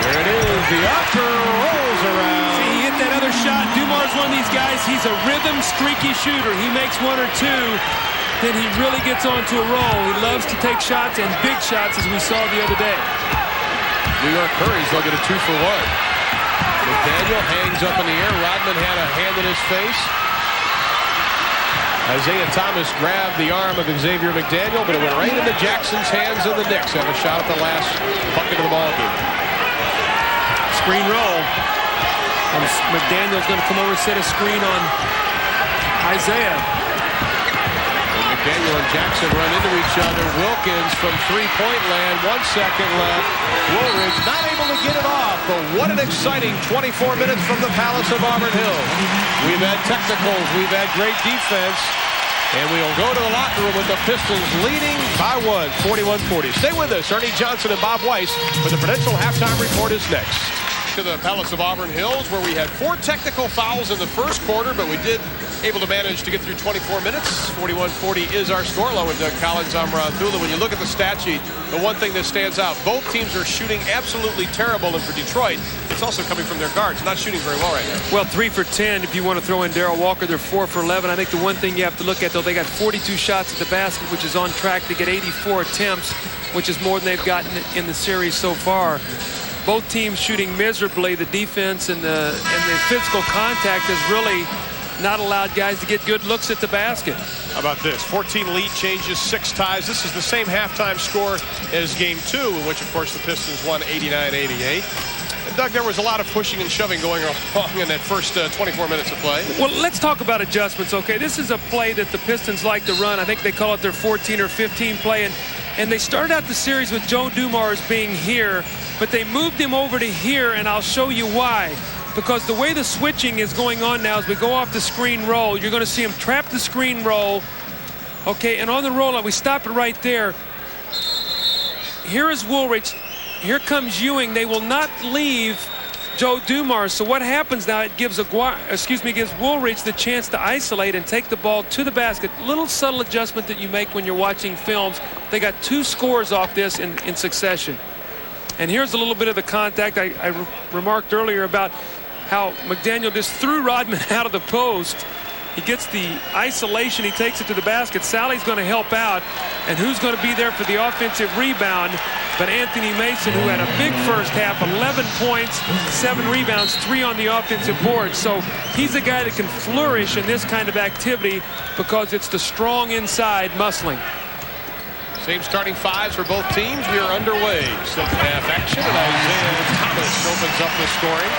There it is. The upper rolls around. See, he hit that other shot. Dumars one of these guys. He's a rhythm, streaky shooter. He makes 1 or 2, then he really gets onto a roll. He loves to take shots, and big shots, as we saw the other day. New York Hurries, they'll get a 2 for 1. McDaniel hangs up in the air. Rodman had a hand in his face. Isaiah Thomas grabbed the arm of Xavier McDaniel, but it went right into Jackson's hands, and the Knicks have a shot at the last bucket of the ball game. Screen roll. And McDaniel's going to come over and set a screen on Isaiah. And McDaniel and Jackson run into each other. Wilkins from three-point land. 1 second left. Woolridge not able to get it off, but what an exciting 24 minutes from the Palace of Auburn Hills. We've had technicals. We've had great defense. And we'll go to the locker room with the Pistons leading by 1, 41-40. Stay with us. Ernie Johnson and Bob Weiss for the Prudential Halftime Report is next. To the Palace of Auburn Hills, where we had 4 technical fouls in the first quarter, but we did able to manage to get through 24 minutes. 41-40 is our score. Along with Doug Collins, I'm Ron Thula. When you look at the stat sheet, the one thing that stands out, both teams are shooting absolutely terrible, and for Detroit, it's also coming from their guards. Not shooting very well right now. Well, 3 for 10 if you want to throw in Darrell Walker. They're 4 for 11. I think the one thing you have to look at, though, they got 42 shots at the basket, which is on track to get 84 attempts, which is more than they've gotten in the series so far. Both teams shooting miserably. The defense and the physical contact has really not allowed guys to get good looks at the basket. How about this? 14 lead changes, 6 ties. This is the same halftime score as Game 2, in which, of course, the Pistons won 89-88. And Doug, there was a lot of pushing and shoving going along in that first 24 minutes of play. Well, let's talk about adjustments, okay? This is a play that the Pistons like to run. I think they call it their 14 or 15 play, and And they started out the series with Joe Dumars being here, but they moved him over to here, and I'll show you why. Because the way the switching is going on now, as we go off the screen roll, you're going to see him trap the screen roll. Okay, and on the rollout, we stop it right there. Here is Woolridge. Here comes Ewing. They will not leave Joe Dumars. So what happens now? It gives gives Woolridge the chance to isolate and take the ball to the basket. Little subtle adjustment that you make when you're watching films. They got 2 scores off this in succession. And here's a little bit of the contact. I remarked earlier about how McDaniel just threw Rodman out of the post. He gets the isolation. He takes it to the basket. Sally's going to help out. And who's going to be there for the offensive rebound? But Anthony Mason, who had a big first half, 11 points, 7 rebounds, 3 on the offensive board. So he's a guy that can flourish in this kind of activity because it's the strong inside muscling. Same starting 5s for both teams. We are underway. Second half action, and Isaiah Thomas opens up the scoring.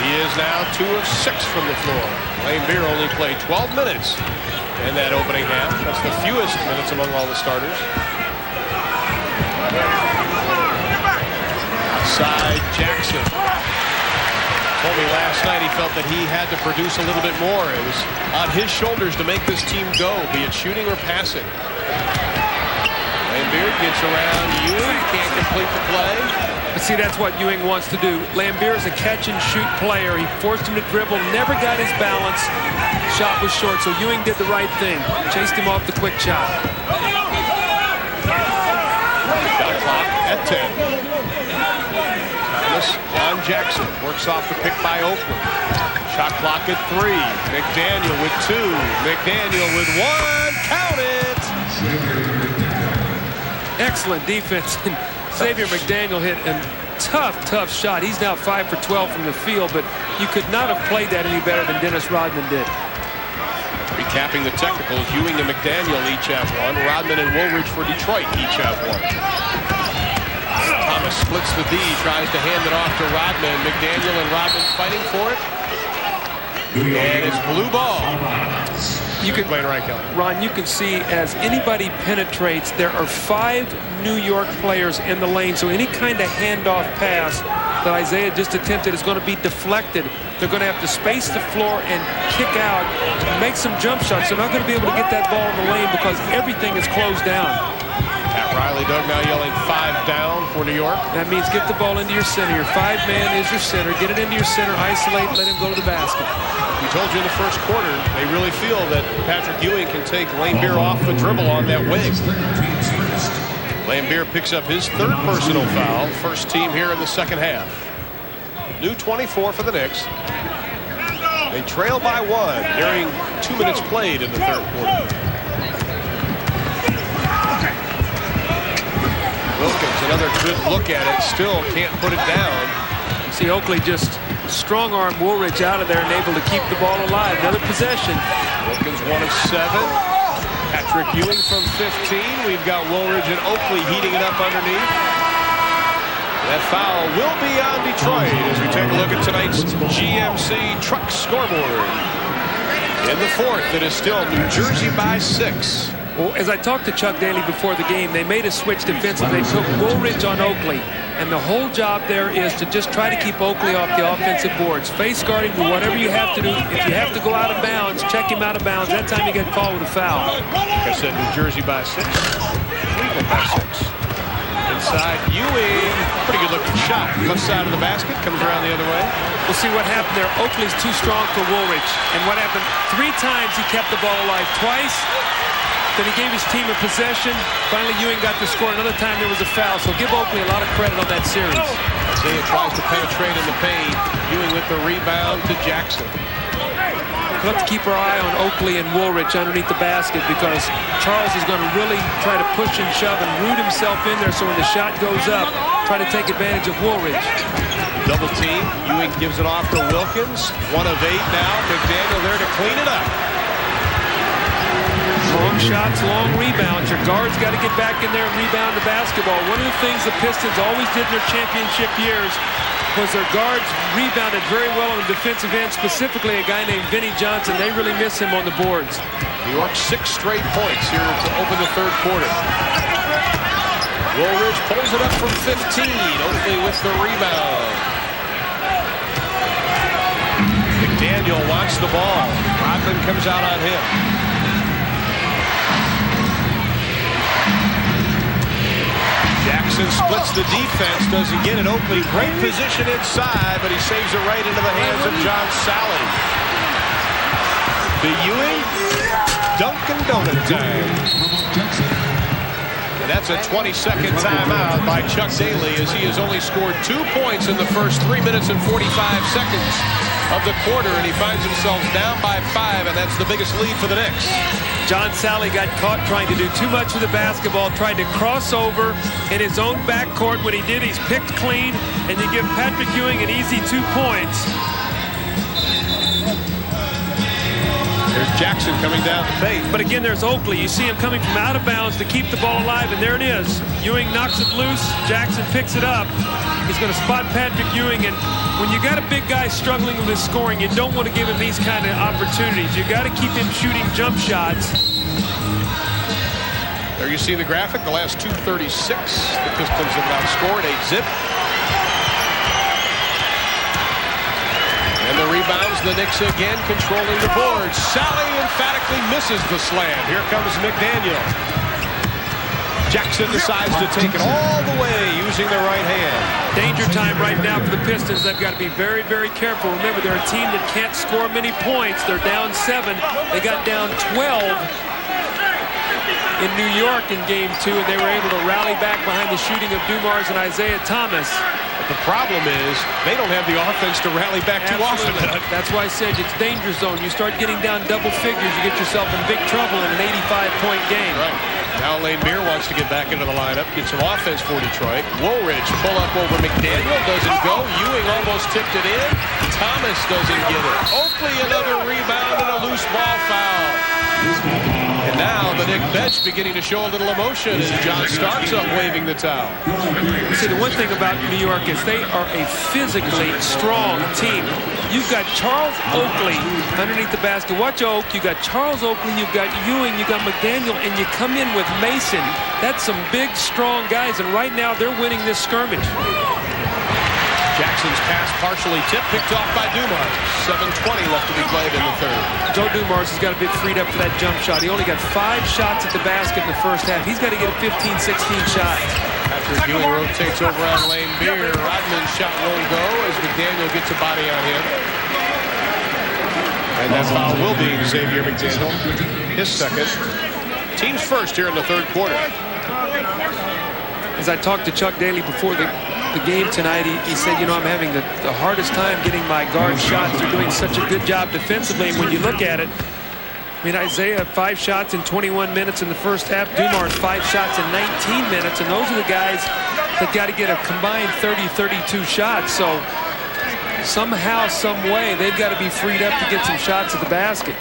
He is now 2 of 6 from the floor. Lane Beer only played 12 minutes in that opening half. That's the fewest minutes among all the starters. Outside Jackson. Told me last night he felt that he had to produce a little bit more. It was on his shoulders to make this team go, be it shooting or passing. Lambeer gets around Ewing, can't complete the play. But see, that's what Ewing wants to do. Lambeer is a catch-and-shoot player. He forced him to dribble, never got his balance. Shot was short, so Ewing did the right thing. Chased him off the quick shot. Shot clock at 10. Thomas on Jackson. Works off the pick by Oakland. Shot clock at 3. McDaniel with 2. McDaniel with 1. Count it! Excellent defense. Xavier McDaniel hit a tough shot. He's now 5 for 12 from the field, but you could not have played that any better than Dennis Rodman did. Recapping the technicals, Ewing and McDaniel each have 1. Rodman and Woolridge for Detroit each have 1. Thomas splits the D, tries to hand it off to Rodman. McDaniel and Rodman fighting for it. And it's blue ball. You can, Ron, you can see as anybody penetrates, there are 5 New York players in the lane. So any kind of handoff pass that Isaiah just attempted is going to be deflected. They're going to have to space the floor and kick out to make some jump shots. They're not going to be able to get that ball in the lane because everything is closed down. Pat Riley, Doug now yelling 5 down for New York. That means get the ball into your center. Your 5-man is your center. Get it into your center, isolate, let him go to the basket. We told you in the first quarter, they really feel that Patrick Ewing can take Lambeer off the dribble on that wing. Lambeer picks up his 3rd personal foul. First team here in the second half. New 24 for the Knicks. They trail by 1, nearing 2 minutes played in the 3rd quarter. Wilkins, another good look at it, still can't put it down. See Oakley just strong-arm Woolridge out of there and able to keep the ball alive. Another possession. Wilkins 1 of 7. Patrick Ewing from 15. We've got Woolridge and Oakley heating it up underneath. That foul will be on Detroit as we take a look at tonight's GMC Truck scoreboard. In the 4th, it is still New Jersey by 6. Well, as I talked to Chuck Daly before the game, they made a switch defensively. They took Woolridge on Oakley. And the whole job there is to just try to keep Oakley off the offensive boards. Face guarding, do whatever you have to do. If you have to go out of bounds, check him out of bounds. That time you get called with a foul. Like I said, New Jersey by 6. Cleveland by 6. Inside Ewing. Pretty good looking shot. Left side of the basket. Comes around the other way. We'll see what happened there. Oakley's too strong for Woolridge. And what happened? 3 times he kept the ball alive. Twice. Then he gave his team a possession. Finally, Ewing got the score. Another time there was a foul. So give Oakley a lot of credit on that series. Isaiah tries to penetrate in the paint. Ewing with the rebound to Jackson. We'll have to keep our eye on Oakley and Woolridge underneath the basket because Charles is going to really try to push and shove and root himself in there so when the shot goes up, try to take advantage of Woolridge. Double team. Ewing gives it off to Wilkins. 1 of 8 now. McDaniel there to clean it up. Long shots, long rebounds. Your guards got to get back in there and rebound the basketball. One of the things the Pistons always did in their championship years was their guards rebounded very well on the defensive end, specifically a guy named Vinnie Johnson. They really miss him on the boards. New York 6 straight points here to open the third quarter. Woolridge pulls it up from 15. Oakley with the rebound. McDaniel wants the ball. Rodman comes out on him. Jackson splits the defense. Doesn't get it. Oakley, great position inside, but he saves it right into the hands of John Sally. To Ewing. Dunkin' Donut time. And that's a 20-second timeout by Chuck Daly, as he has only scored 2 points in the first 3 minutes and 45 seconds of the quarter, and he finds himself down by 5, and that's the biggest lead for the Knicks. John Sally got caught trying to do too much with the basketball, tried to cross over in his own backcourt. When he did, he's picked clean, and you give Patrick Ewing an easy 2 points. There's Jackson coming down the paint. But again, there's Oakley. You see him coming from out of bounds to keep the ball alive, and there it is. Ewing knocks it loose. Jackson picks it up. He's going to spot Patrick Ewing, and when you got a big guy struggling with his scoring, you don't want to give him these kind of opportunities. You got to keep him shooting jump shots. There you see the graphic. The last 2:36, the Pistons have not scored. 8-zip. And the rebounds, the Knicks again controlling the board. Sally emphatically misses the slam. Here comes McDaniel. Jackson decides to take it all the way using the right hand. Danger time right now for the Pistons. They've got to be very, very careful. Remember, they're a team that can't score many points. They're down 7. They got down 12 in New York in Game 2, and they were able to rally back behind the shooting of Dumars and Isaiah Thomas. But the problem is they don't have the offense to rally back too often. That's why I said it's danger zone. You start getting down double figures, you get yourself in big trouble in an 85-point game. Right. Now Lane Beer wants to get back into the lineup, get some offense for Detroit. Woolridge pull up over McDaniel, doesn't go. Ewing almost tipped it in. Thomas doesn't get it. Oakley another rebound and a loose ball foul. And now the Knicks bench beginning to show a little emotion as John Starks up waving the towel. See, the one thing about New York is they are a physically strong team. You've got Charles Oakley underneath the basket. Watch Oak. You got Charles Oakley, you've got Ewing, you got McDaniel, and you come in with Mason. That's some big, strong guys, and right now they're winning this skirmish. Jackson's pass partially tipped, picked off by Dumars. 7:20 left to be played in the third. Joe Dumars has got to be freed up for that jump shot. He only got 5 shots at the basket in the first half. He's got to get a 15, 16 shots. After Ewing rotates over on Lane Beer, Rodman's shot won't go as McDaniel gets a body on him. And that foul will be Xavier McDaniel, his second. Team's first here in the third quarter. As I talked to Chuck Daly before the game tonight, he said, you know, I'm having the hardest time getting my guard shots. They're doing such a good job defensively. And when you look at it, I mean, Isaiah 5 shots in 21 minutes in the first half. Dumars 5 shots in 19 minutes. And those are the guys that got to get a combined 30, 32 shots. So somehow, some way, they've got to be freed up to get some shots at the basket.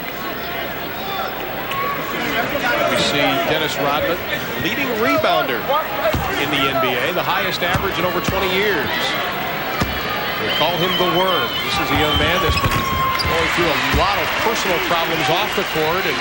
We see Dennis Rodman, leading rebounder in the NBA, the highest average in over 20 years. They call him the Worm. This is a young man that's been going through a lot of personal problems off the court, and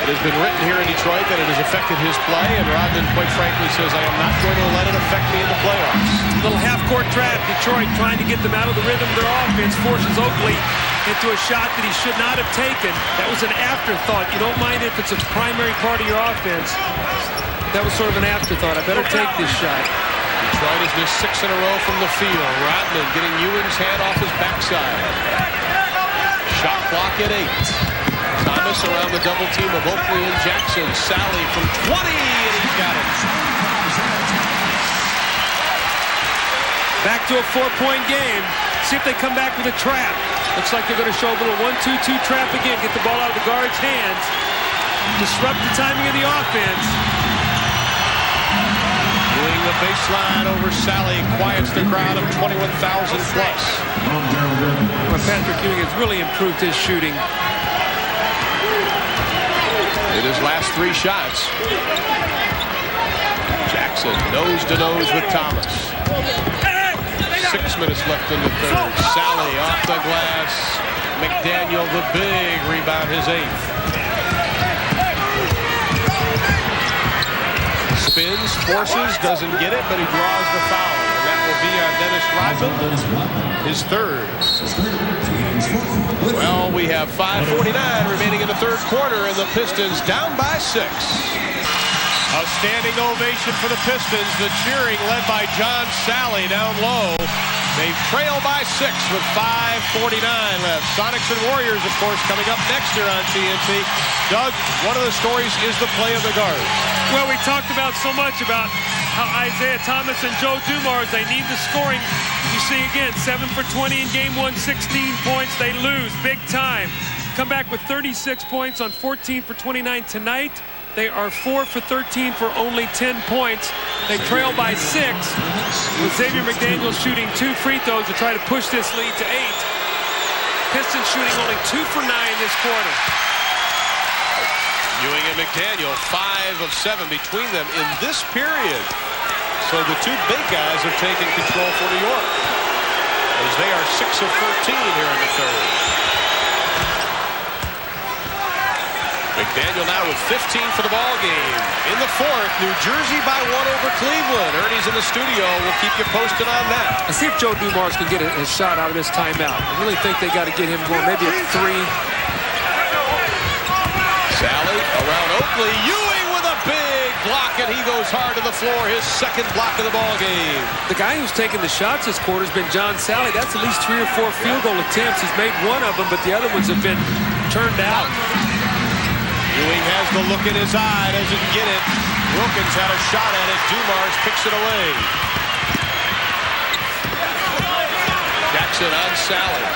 it has been written here in Detroit that it has affected his play, and Rodman, quite frankly, says, I am not going to let it affect me in the playoffs. Little half-court trap. Detroit trying to get them out of the rhythm of their offense, forces Oakley into a shot that he should not have taken. That was an afterthought. You don't mind if it's a primary part of your offense. That was sort of an afterthought. I better take this shot. Detroit has missed 6 in a row from the field. Rodman getting Ewing's hand off his backside. Shot clock at 8. Thomas around the double team of Oakley and Jackson. Sally from 20, and he's got it. Back to a 4-point game. See if they come back with a trap. Looks like they're going to show a little 1-2-2 trap again. Get the ball out of the guard's hands. Disrupt the timing of the offense. Doing the baseline over Sally. Quiets the crowd of 21,000 plus. Well, Patrick Ewing has really improved his shooting. In his last 3 shots. Jackson nose to nose with Thomas. 6 minutes left in the third. Sally off the glass. McDaniel, the big rebound, his 8th. Spins, forces, doesn't get it, but he draws the foul. And that will be on Dennis Rodman, his 3rd. Well, we have 5:49 remaining in the 3rd quarter, and the Pistons down by 6. A standing ovation for the Pistons. The cheering led by John Sally down low. They trail by 6 with 5:49 left. Sonics and Warriors, of course, coming up next here on TNT. Doug, one of the stories is the play of the guards. Well, we talked about so much about how Isaiah Thomas and Joe Dumars, they need the scoring. You see again, 7 for 20 in game 1, 16 points. They lose big time. Come back with 36 points on 14 for 29 tonight. They are 4 for 13 for only 10 points. They trail by 6 with Xavier McDaniel shooting 2 free throws to try to push this lead to 8. Pistons shooting only 2 for 9 this quarter. Ewing and McDaniel, 5 of 7 between them in this period. So the 2 big guys have taken control for New York, as they are 6 of 13 here in the 3rd. McDaniel now with 15 for the ball game. In the 4th, New Jersey by 1 over Cleveland. Ernie's in the studio. We'll keep you posted on that. Let's see if Joe Dumars can get a shot out of this timeout. I really think they got to get him going, maybe a 3. Sally around Oakley. Ewing with a big block, and he goes hard to the floor. His 2nd block of the ball game. The guy who's taken the shots this quarter has been John Sally. That's at least 3 or 4 field goal attempts. He's made 1 of them, but the other ones have been turned out. Ewing has the look in his eye, doesn't get it. Wilkins had a shot at it. Dumars picks it away. Jackson on Sally.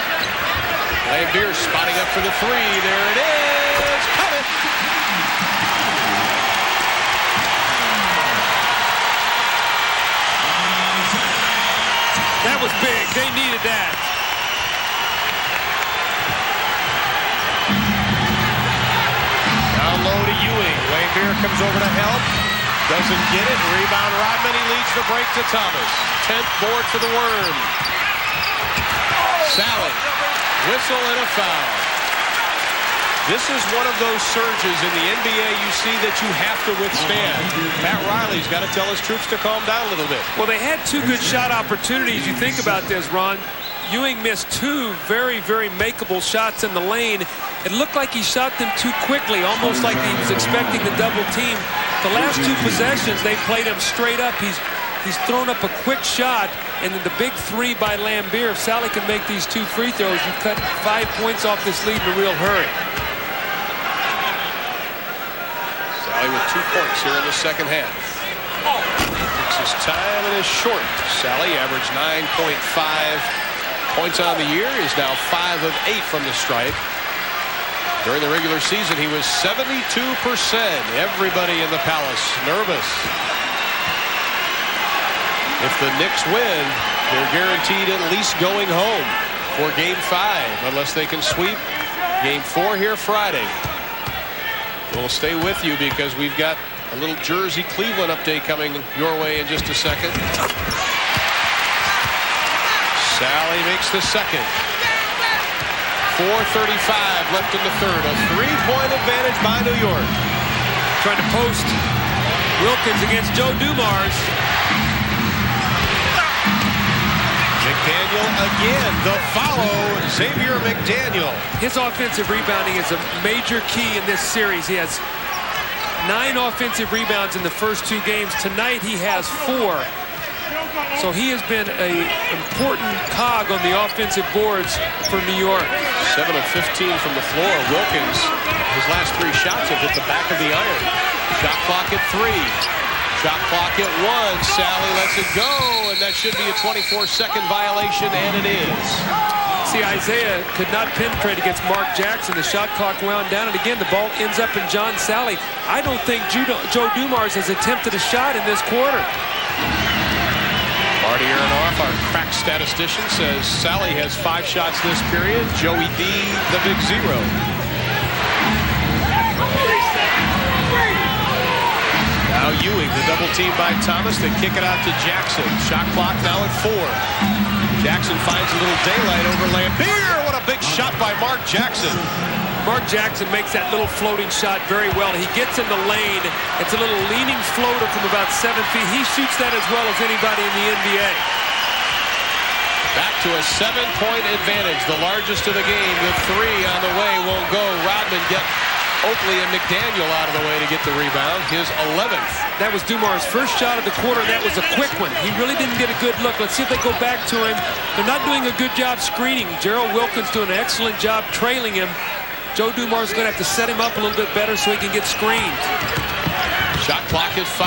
Lambeer spotting up for the 3. There it is. Cut it. That was big. They needed that. Down low to Ewing. Lambeer comes over to help. Doesn't get it. Rebound Rodman. He leads the break to Thomas. 10th board for the Worm. Sally. Whistle and a foul. This is one of those surges in the NBA you see that you have to withstand. Pat Riley's got to tell his troops to calm down a little bit. Well, they had 2 good shot opportunities. You think about this, Ron. Ewing missed 2 very, very makeable shots in the lane. It looked like he shot them too quickly, almost like he was expecting the double team. The last 2 possessions, they played him straight up. He's thrown up a quick shot, and then the big 3 by Lambeer. If Sally can make these 2 free throws, you cut 5 points off this lead in a real hurry. Sally with 2 points here in the 2nd half. Takes his time and is short. Sally averaged 9.5 points on the year. He's now 5 of 8 from the stripe. During the regular season, he was 72%. Everybody in the Palace nervous. If the Knicks win, they're guaranteed at least going home for Game 5, unless they can sweep Game 4 here Friday. We'll stay with you because we've got a little Jersey Cleveland update coming your way in just a second. Sally makes the 2nd. 4:35 left in the 3rd. A 3-point advantage by New York. Trying to post Wilkins against Joe Dumars. McDaniel again, the follow, Xavier McDaniel. His offensive rebounding is a major key in this series. He has 9 offensive rebounds in the first 2 games. Tonight he has 4. So he has been an important cog on the offensive boards for New York. 7 of 15 from the floor. Wilkins, his last 3 shots have hit the back of the iron. Shot clock at 3. Shot clock at 1. Sally lets it go, and that should be a 24-second violation, and it is. See, Isaiah could not penetrate against Mark Jackson. The shot clock wound down, and again, the ball ends up in John Sally. I don't think Joe Dumars has attempted a shot in this quarter. Marty Aronoff, our crack statistician, says Sally has 5 shots this period. Joey D, the big 0. Now Ewing, the double team by Thomas. They kick it out to Jackson. Shot clock now at 4. Jackson finds a little daylight over Lambeer. What a big shot by Mark Jackson. Mark Jackson makes that little floating shot very well. He gets in the lane. It's a little leaning floater from about 7 feet. He shoots that as well as anybody in the NBA. Back to a 7-point advantage, the largest of the game. The three on the way won't go. Rodman get Oakley and McDaniel out of the way to get the rebound. His 11th. That was Dumar's first shot of the quarter, and that was a quick one. He really didn't get a good look. Let's see if they go back to him. They're not doing a good job screening. Gerald Wilkins doing an excellent job trailing him. Joe Dumar's going to have to set him up a little bit better so he can get screened. Shot clock at 5.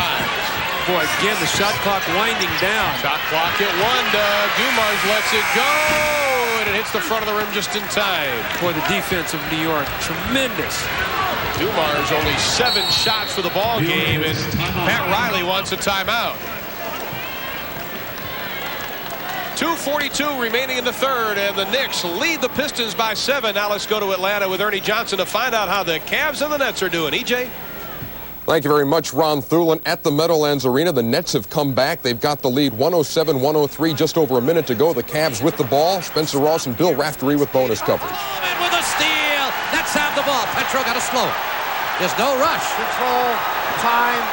Boy, again, the shot clock winding down. Shot clock at 1, Doug. Dumars lets it go, and it hits the front of the rim just in time. Boy, the defense of New York, tremendous. Dumars only 7 shots for the ball game, and Pat Riley wants a timeout. 2:42 remaining in the third, and the Knicks lead the Pistons by 7. Now let's go to Atlanta with Ernie Johnson to find out how the Cavs and the Nets are doing. EJ? Thank you very much, Ron Thulin. At the Meadowlands Arena, the Nets have come back. They've got the lead 107-103, just over a minute to go. The Cavs with the ball. Spencer Ross and Bill Raftery with bonus coverage. With a steal. Nets have the ball. Petro got to slow it. There's no rush. Control, time,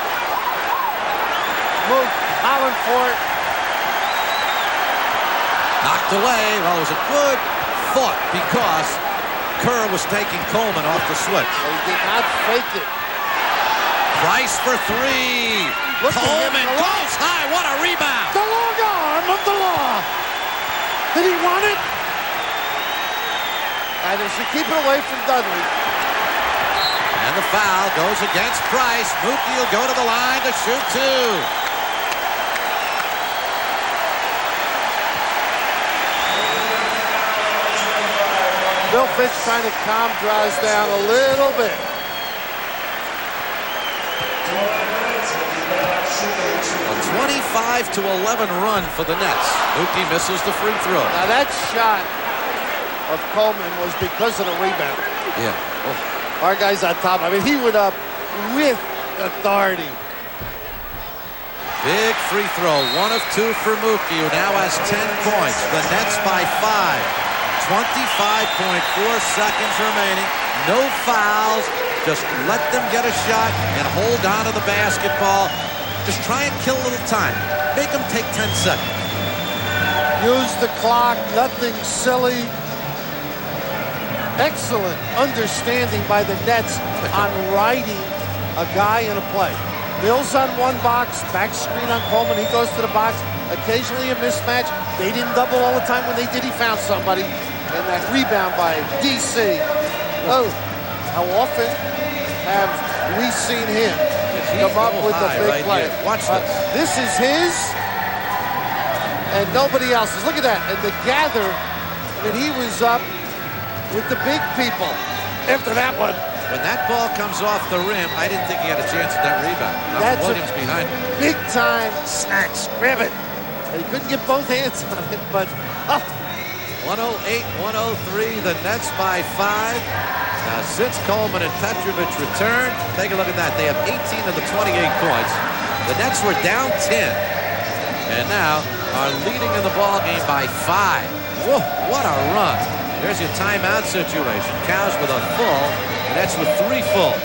move, Holland for it. Knocked away. Well, it was a good thought because Kerr was taking Coleman off the switch. He did not fake it. Price for 3. Coleman goes high. What a rebound. The long arm of the law. Did he want it? And they should keep it away from Dudley. And the foul goes against Price. Mookie will go to the line to shoot 2. Bill Fitch trying to calm Draws down a little bit. A 25-11 run for the Nets. Mookie misses the free throw. Now that shot of Coleman was because of the rebound. Yeah. Our guy's on top. I mean, he went up with authority. Big free throw. 1 of 2 for Mookie, who now has 10 points. The Nets by 5. 25.4 seconds remaining. No fouls. Just let them get a shot and hold on to the basketball. Just try and kill a little time. Make them take 10 seconds. Use the clock. Nothing silly. Excellent understanding by the Nets on riding a guy in a play. Mills on one box. Back screen on Coleman. He goes to the box. Occasionally a mismatch. They didn't double all the time. When they did, he found somebody. And that rebound by DC. Oh, how often have we seen him come up with a big play? Watch this. This is his and nobody else's. Look at that. And the gather, I mean, he was up with the big people after that one. When that ball comes off the rim, I didn't think he had a chance at that rebound. That's Williams behind him. Big time snatch. Grab it. And he couldn't get both hands on it, but 108-103, the Nets by 5. Now, since Coleman and Petrovic returned, take a look at that. They have 18 of the 28 points. The Nets were down 10, and now are leading in the ball game by 5. Whoa, what a run. There's your timeout situation. Cavs with a full, the Nets with 3 full.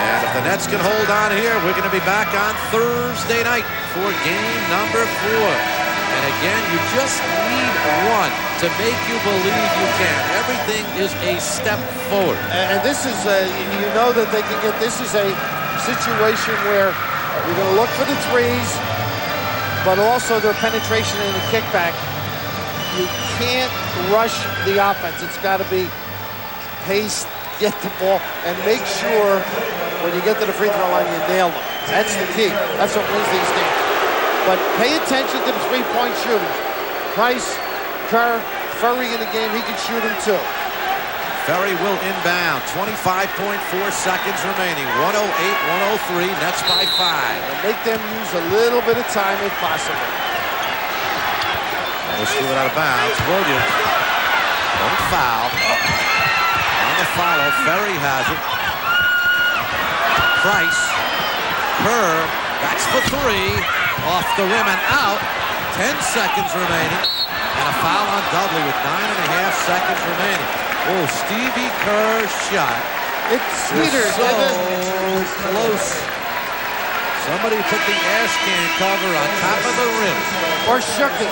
And if the Nets can hold on here, we're going to be back on Thursday night for game number 4. And again, you just need one to make you believe you can. Everything is a step forward. And this is, you know that they can get, this is a situation where you're going to look for the threes, but also their penetration and the kickback. You can't rush the offense. It's got to be pace, get the ball, and make sure when you get to the free throw line, you nail them. That's the key. That's what wins these games. But pay attention to the three-point shooters. Price, Kerr, Furry in the game, he can shoot them too. Ferry will inbound. 25.4 seconds remaining. 108-103, Nets by 5. And make them use a little bit of time if possible. Let's do it out of bounds. Williams. Don't foul. On the follow, Ferry has it. Price. Kerr. That's for 3. Off the rim and out. 10 seconds remaining. And a foul on Dudley with 9.5 seconds remaining. Oh, Stevie Kerr's shot. It's sweeter. So close. Somebody put the ash can cover on top of the rim. Or shook it.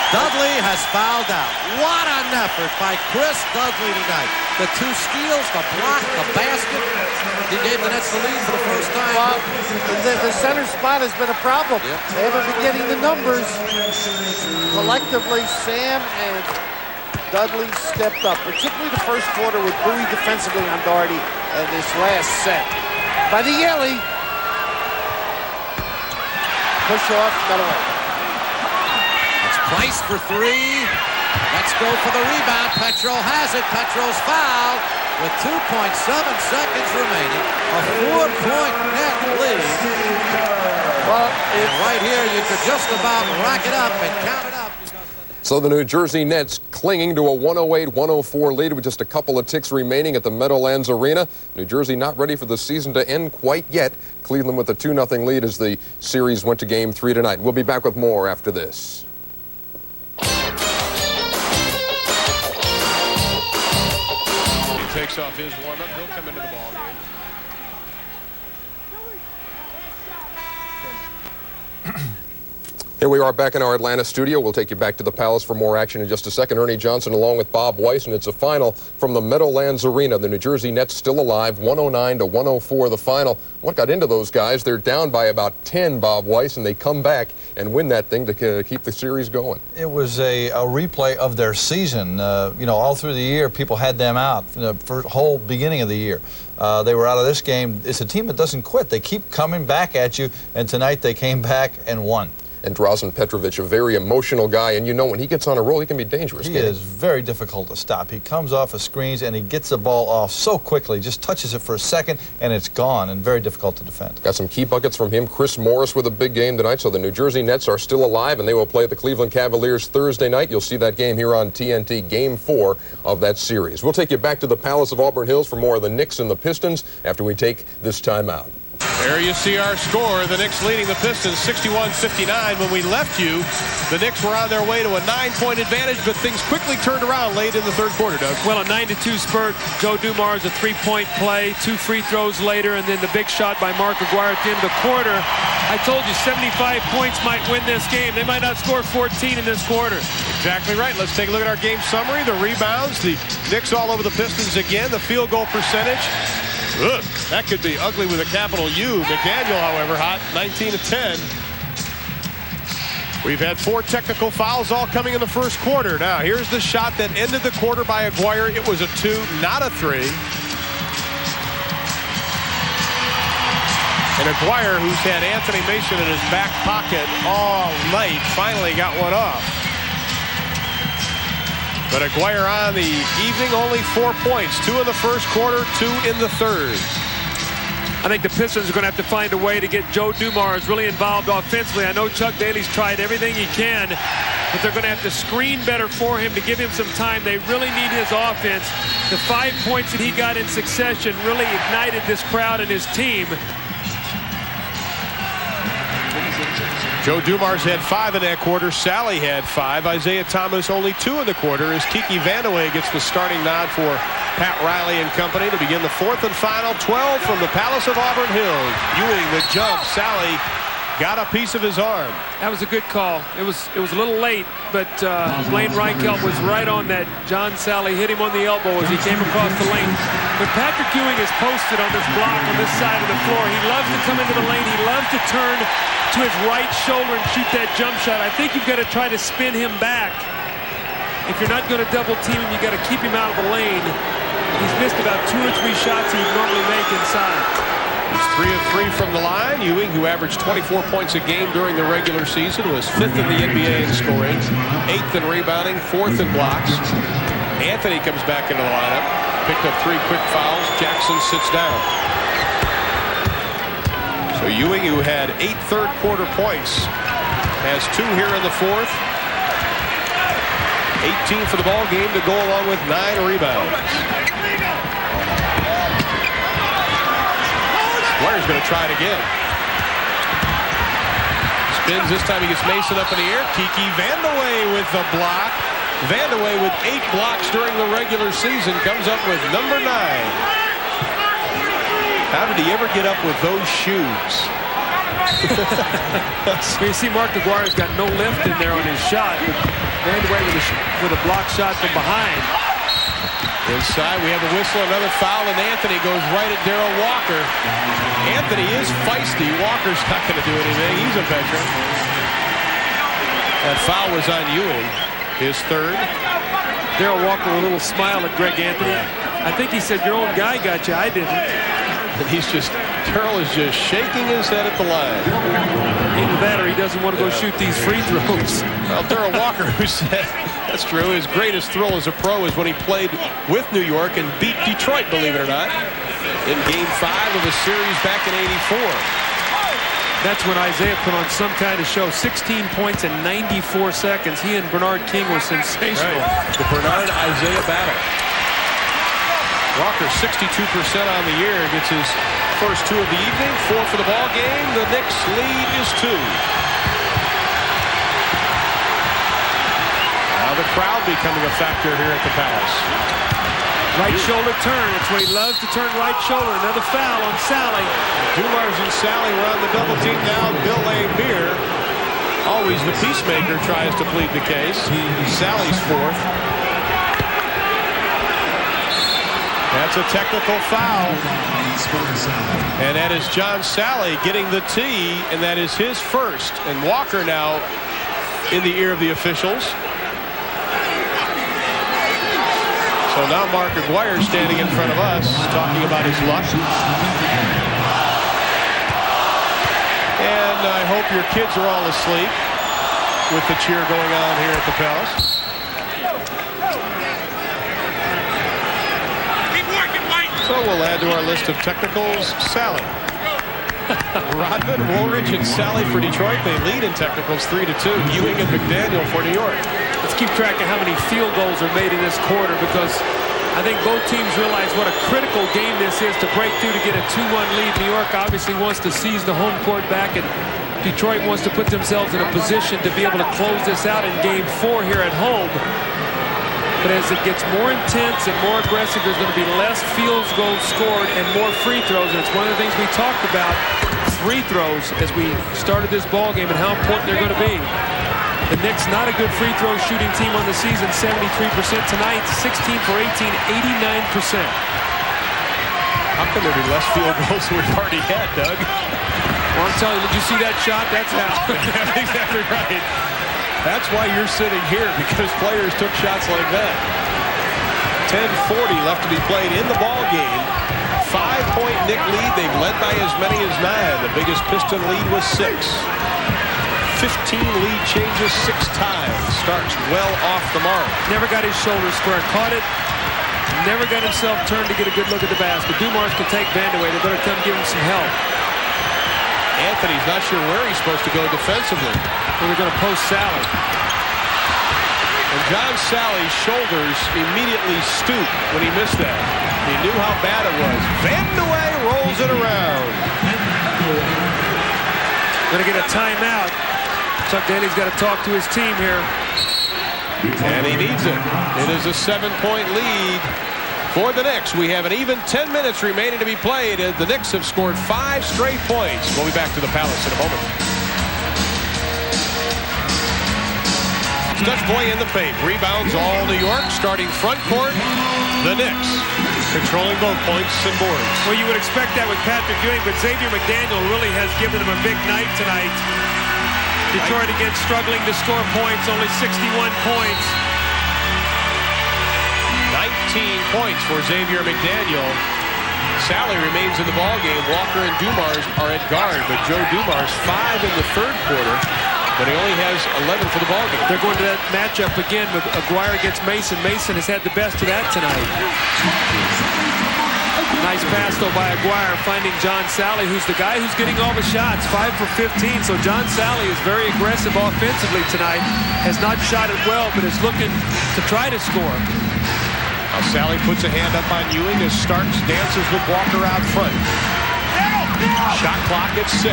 Dudley has fouled out. What an effort by Chris Dudley tonight. The 2 steals, the block, the basket. He gave the Nets the lead for the first time. Well, the center spot has been a problem. Yep. They haven't been getting the numbers. Collectively, Sam and Dudley stepped up, particularly the first quarter with Bowie defensively on Doherty and this last set. By the Yelly. Push off, got away. Price for 3. Let's go for the rebound. Petro has it. Petro's fouled with 2.7 seconds remaining. A 4-point net lead. Well, and right here, you could just about rack it up and count it up. So the New Jersey Nets clinging to a 108-104 lead with just a couple of ticks remaining at the Meadowlands Arena. New Jersey not ready for the season to end quite yet. Cleveland with a 2-0 lead as the series went to Game 3 tonight. We'll be back with more after this. Takes off his warm-up. He'll come into the ball game. Here we are back in our Atlanta studio. We'll take you back to the Palace for more action in just a second. Ernie Johnson along with Bob Weiss, and it's a final from the Meadowlands Arena. The New Jersey Nets still alive, 109-104 the final. What got into those guys? They're down by about 10, Bob Weiss, and they come back and win that thing to keep the series going. It was a replay of their season. You know, all through the year, people had them out for the whole beginning of the year. They were out of this game. It's a team that doesn't quit. They keep coming back at you, and tonight they came back and won. And Drazen Petrovic, a very emotional guy, and you know when he gets on a roll, he can be dangerous. He is very difficult to stop. He comes off of screens and he gets the ball off so quickly, just touches it for a second and it's gone, and very difficult to defend. Got some key buckets from him. Chris Morris with a big game tonight, so the New Jersey Nets are still alive, and they will play the Cleveland Cavaliers Thursday night. You'll see that game here on TNT, Game 4 of that series. We'll take you back to the Palace of Auburn Hills for more of the Knicks and the Pistons after we take this time out. There you see our score. The Knicks leading the Pistons 61-59. When we left you, the Knicks were on their way to a 9-point advantage, but things quickly turned around late in the third quarter, Doug. Well, a 9-2 spurt. Joe Dumars, a 3-point play, 2 free throws later, and then the big shot by Mark Aguirre at the end of the quarter. I told you 75 points might win this game. They might not score 14 in this quarter. Exactly right. Let's take a look at our game summary. The rebounds, the Knicks all over the Pistons again. The field goal percentage. Ugh, that could be ugly with a capital U. McDaniel, however, hot, 19-10. We've had 4 technical fouls all coming in the first quarter. Now, here's the shot that ended the quarter by Aguirre. It was a 2, not a 3. And Aguirre, who's had Anthony Mason in his back pocket all night, finally got one off. But Aguirre on the evening, only 4 points. 2 in the first quarter, 2 in the third. I think the Pistons are going to have to find a way to get Joe Dumars really involved offensively. I know Chuck Daly's tried everything he can, but they're going to have to screen better for him to give him some time. They really need his offense. The 5 points that he got in succession really ignited this crowd and his team. Joe Dumars had 5 in that quarter. Sally had 5. Isaiah Thomas only 2 in the quarter as Kiki Vandeweghe gets the starting nod for Pat Riley and company to begin the 4th and final 12 from the Palace of Auburn Hills. Ewing the jump. Sally got a piece of his arm. That was a good call. It was a little late, but Blaine Reichelt was right on that. John Sally hit him on the elbow as he came across the lane. But Patrick Ewing is posted on this block on this side of the floor. He loves to come into the lane. He loves to turn to his right shoulder and shoot that jump shot. I think you've got to try to spin him back. If you're not going to double team him, you've got to keep him out of the lane. He's missed about 2 or 3 shots he'd normally make inside. He's 3 of 3 from the line. Ewing, who averaged 24 points a game during the regular season, was 5th in the NBA in scoring, 8th in rebounding, 4th in blocks. Anthony comes back into the lineup, picked up 3 quick fouls. Jackson sits down. So Ewing, who had 8 third quarter points, has 2 here in the 4th. 18 for the ball game to go along with 9 rebounds. Square's going to try it again. spins. This time he gets Mason up in the air. Kiki Vandeweghe with the block. Vandeweghe with 8 blocks during the regular season comes up with number 9. How did he ever get up with those shoes? So you see Mark Aguirre's got no lift in there on his shot. Vandeweghe with a block shot from behind. Inside, we have a whistle, another foul, and Anthony goes right at Darrell Walker. Anthony is feisty. Walker's not going to do anything. He's a veteran. That foul was on Ewing, his 3rd. Darrell Walker with a little smile at Greg Anthony. I think he said, your own guy got you, I didn't. And Darrell is just shaking his head at the line. Either that or he doesn't want to go shoot these free throws. Well, Darrell Walker, who said, that's true, his greatest thrill as a pro is when he played with New York and beat Detroit, believe it or not, in Game 5 of a series back in '84. That's when Isaiah put on some kind of show. 16 points in 94 seconds. He and Bernard King were sensational. Right. The Bernard-Isaiah battle. Walker 62% on the year, gets his first 2 of the evening, 4 for the ball game. The Knicks lead is 2. Now the crowd becoming a factor here at the Palace. Right shoulder turn. That's what he loves to turn right shoulder. Another foul on Sally. Dumars and Sally were on the double team now. Bill Beer, always the peacemaker, tries to plead the case. Sally's 4th. That's a technical foul. And that is John Sally getting the tee, and that is his first. And Walker now in the ear of the officials. So now Mark Aguirre standing in front of us talking about his luck. And I hope your kids are all asleep with the cheer going on here at the Palace. So we'll add to our list of technicals, Sally. Rodman, Woolridge, and Sally for Detroit. They lead in technicals 3-2. Ewing and McDaniel for New York. Let's keep track of how many field goals are made in this quarter, because I think both teams realize what a critical game this is to break through to get a 2-1 lead. New York obviously wants to seize the home court back, and Detroit wants to put themselves in a position to be able to close this out in Game 4 here at home. But as it gets more intense and more aggressive, there's going to be less field goals scored and more free throws. And it's one of the things we talked about, free throws, as we started this ball game and how important they're going to be. The Knicks, not a good free throw shooting team on the season, 73% tonight, 16 for 18, 89%. How can there be less field goals than we've already had, Doug? Well, I'm telling you, did you see that shot? That's how. Exactly right. That's why you're sitting here, because players took shots like that. 10:40 left to be played in the ball game. 5-point Knick lead. They've led by as many as 9. The biggest Piston lead was 6. 15 lead changes 6 times. Starks well off the mark. Never got his shoulder square. Caught it. Never got himself turned to get a good look at the basket. Dumars can take Vandeweghe. They better come give him some help. Anthony's not sure where he's supposed to go defensively. Well, they're going to post Sally. And John Sally's shoulders immediately stooped when he missed that. He knew how bad it was. Vandeweghe rolls it around. Going to get a timeout. Chuck Daly's got to talk to his team here. And he needs it. It is a 7-point lead for the Knicks. We have an even 10 minutes remaining to be played. The Knicks have scored 5 straight points. We'll be back to the Palace in a moment. Dutch boy in the paint. Rebounds all New York. Starting front court, the Knicks. Controlling both points and boards. Well, you would expect that with Patrick Ewing, but Xavier McDaniel really has given them a big night tonight. Detroit again struggling to score points, only 61 points. 19 points for Xavier McDaniel. Sally remains in the ballgame. Walker and Dumars are at guard, but Joe Dumars 5 in the third quarter, but he only has 11 for the ballgame. They're going to that matchup again with Aguirre against Mason. Mason has had the best of that tonight. Nice pass, though, by Aguirre, finding John Sally, who's the guy who's getting all the shots, 5 for 15. So John Sally is very aggressive offensively tonight. Has not shot it well, but is looking to try to score. Now Sally puts a hand up on Ewing as Starks dances with Walker out front. Shot clock at 6.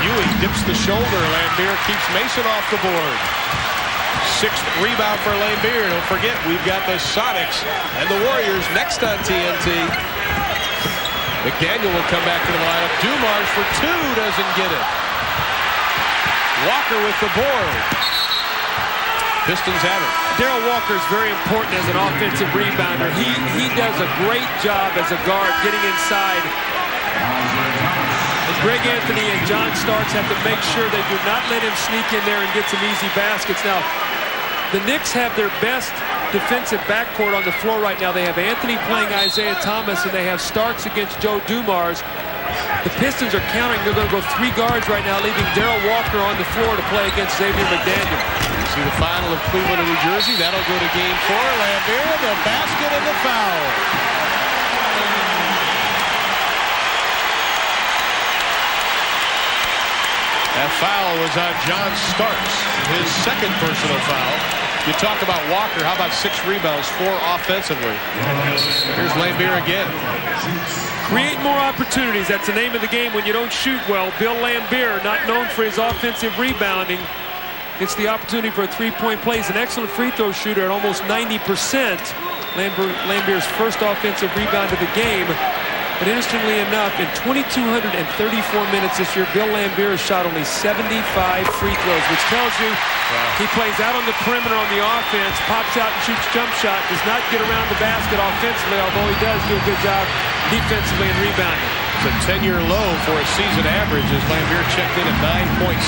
Ewing dips the shoulder. Lambier keeps Mason off the board. 6th rebound for Lambier. Don't forget, we've got the Sonics and the Warriors next on TNT. McDaniel will come back to the lineup. Dumars for 2, doesn't get it. Walker with the board. Pistons have it. Darrell Walker is very important as an offensive rebounder. He does a great job as a guard getting inside. And Greg Anthony and John Starks have to make sure they do not let him sneak in there and get some easy baskets. Now, the Knicks have their best defensive backcourt on the floor right now. They have Anthony playing Isaiah Thomas, and they have Starks against Joe Dumars. The Pistons are counting. They're going to go 3 guards right now, leaving Darrell Walker on the floor to play against Xavier McDaniel. You see the final of Cleveland and New Jersey. That'll go to game 4. Lambier, the basket and the foul. That foul was on John Starks, his 2nd personal foul. You talk about Walker. How about 6 rebounds, 4 offensively? Here's Lambier again. Create more opportunities. That's the name of the game when you don't shoot well. Bill Lambier, not known for his offensive rebounding, gets the opportunity for a 3-point play. He's an excellent free throw shooter at almost 90%. Lambier's first offensive rebound of the game. But interestingly enough, in 2,234 minutes this year, Bill Lambier has shot only 75 free throws, which tells you he plays out on the perimeter on the offense, pops out and shoots jump shot, does not get around the basket offensively, although he does do a good job defensively and rebounding. It's a 10-year low for a season average as Lambier checked in at 9.7.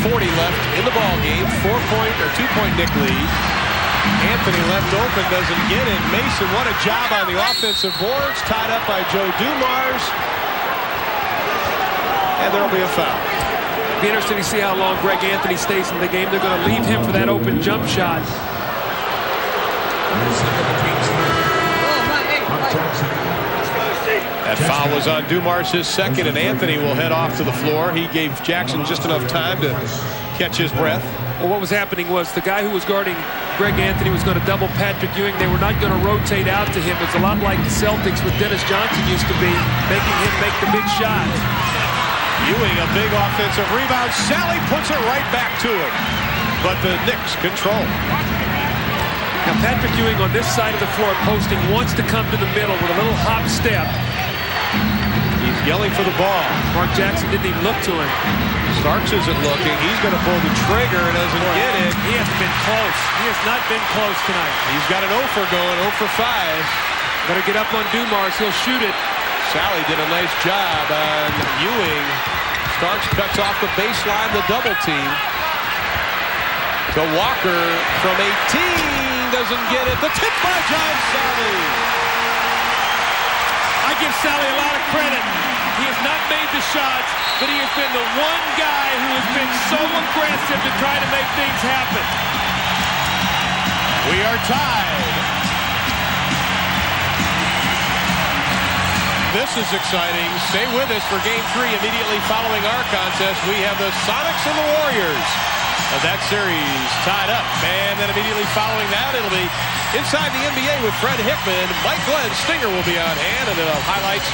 8:40 left in the ball game. 2-point Knick lead. Anthony left open, doesn't get it. Mason, what a job on the offensive boards. Tied up by Joe Dumars. And there'll be a foul. It'll be interesting to see how long Greg Anthony stays in the game. They're going to leave him for that open jump shot. That foul was on Dumars, his 2nd, and Anthony will head off to the floor. He gave Jackson just enough time to catch his breath. Well, what was happening was the guy who was guarding Greg Anthony was going to double Patrick Ewing. They were not going to rotate out to him. It's a lot like the Celtics with Dennis Johnson used to be, making him make the big shot. Ewing, a big offensive rebound. Sally puts it right back to him. But the Knicks control. Now, Patrick Ewing on this side of the floor posting wants to come to the middle with a little hop step. He's yelling for the ball. Mark Jackson didn't even look to him. Starks isn't looking. He's going to pull the trigger and doesn't get it. He hasn't been close. He has not been close tonight. He's got an 0 for going, 0 for 5. Better get up on Dumars. He'll shoot it. Sally did a nice job on Ewing. Starks cuts off the baseline, the double team. To Walker from 18. Doesn't get it. The tip by John Sally. I give Sally a lot of credit. He has not made the shots, but he has been the one guy who has been so aggressive to try to make things happen. We are tied. This is exciting. Stay with us for Game 3. Immediately following our contest, we have the Sonics and the Warriors. That series tied up. And then immediately following that, it'll be Inside the NBA with Fred Hickman. Mike Glenn Stinger will be on hand, and then highlights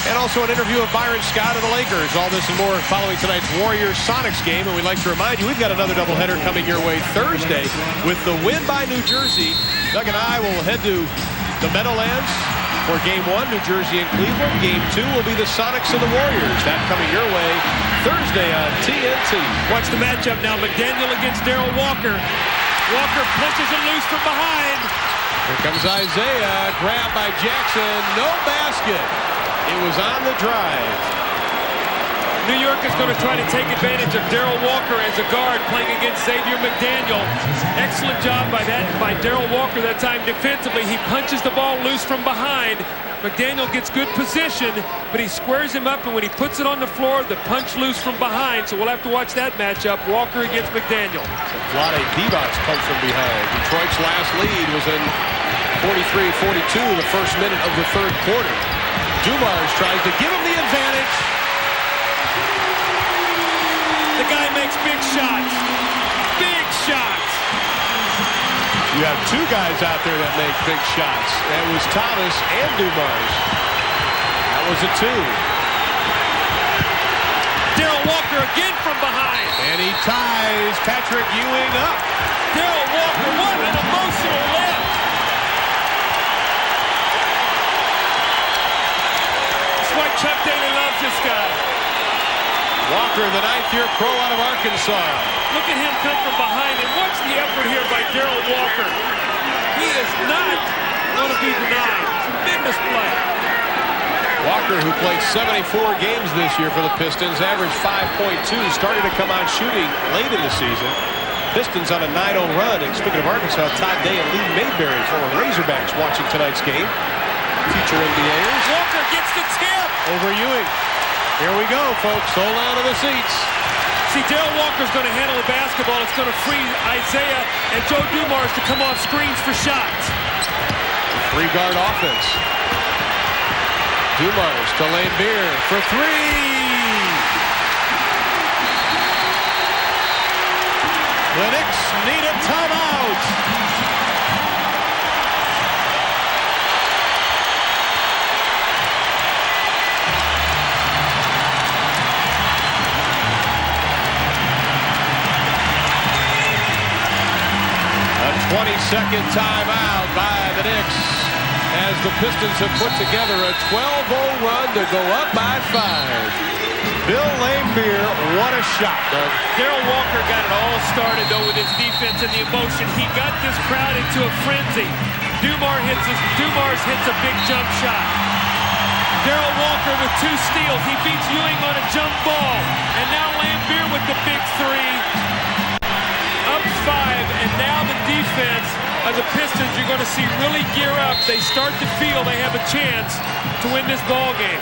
and also an interview of Byron Scott of the Lakers. All this and more following tonight's Warriors-Sonics game. And we'd like to remind you, we've got another doubleheader coming your way Thursday with the win by New Jersey. Doug and I will head to the Meadowlands for Game 1, New Jersey and Cleveland. Game 2 will be the Sonics and the Warriors. That coming your way Thursday on TNT. Watch the matchup now. McDaniel against Darrell Walker. Walker punches him loose from behind. Here comes Isaiah. Grabbed by Jackson. No basket. It was on the drive. New York is going to try to take advantage of Darrell Walker as a guard playing against Xavier McDaniel. Excellent job by Darrell Walker that time defensively. He punches the ball loose from behind. McDaniel gets good position, but he squares him up, and when he puts it on the floor, the punch loose from behind. So we'll have to watch that matchup, Walker against McDaniel. Vlade Divac comes from behind. Detroit's last lead was in 43-42, the first minute of the third quarter. Dumars tries to give him the advantage. The guy makes big shots. Big shots. You have two guys out there that make big shots. That was Thomas and Dumars. That was a 2. from behind. And he ties Patrick Ewing up. Darrell Walker, what an emotional lift. That's why Chuck Daly loves this guy. Walker, the 9th-year pro out of Arkansas. Look at him come from behind, and watch the effort here by Darrell Walker. He is not going to be denied. Tremendous play. Walker, who played 74 games this year for the Pistons, averaged 5.2, started to come out shooting late in the season. Pistons on a 9-0 run. And speaking of Arkansas, Todd Day and Lee Mayberry, former Razorbacks, watching tonight's game. Future NBAers. Walker gets the tip. Over Ewing. Here we go, folks. Hold on to the seats. See, Darrell Walker's going to handle the basketball. It's going to free Isaiah and Joe Dumars to come off screens for shots. 3-guard offense. Dumars to Lambeer for 3. The Knicks need a timeout. A 20-second timeout by the Knicks as the Pistons have put together a 12-0 run to go up by 5. Bill Lambeer, what a shot, Doug. Darrell Walker got it all started, though, with his defense and the emotion. He got this crowd into a frenzy. Dumars hits a big jump shot. Darrell Walker with 2 steals. He beats Ewing on a jump ball. And now Lambeer with the big 3. Up 5, and now the defense of the Pistons, you're going to see really gear up. They start to feel they have a chance to win this ball game.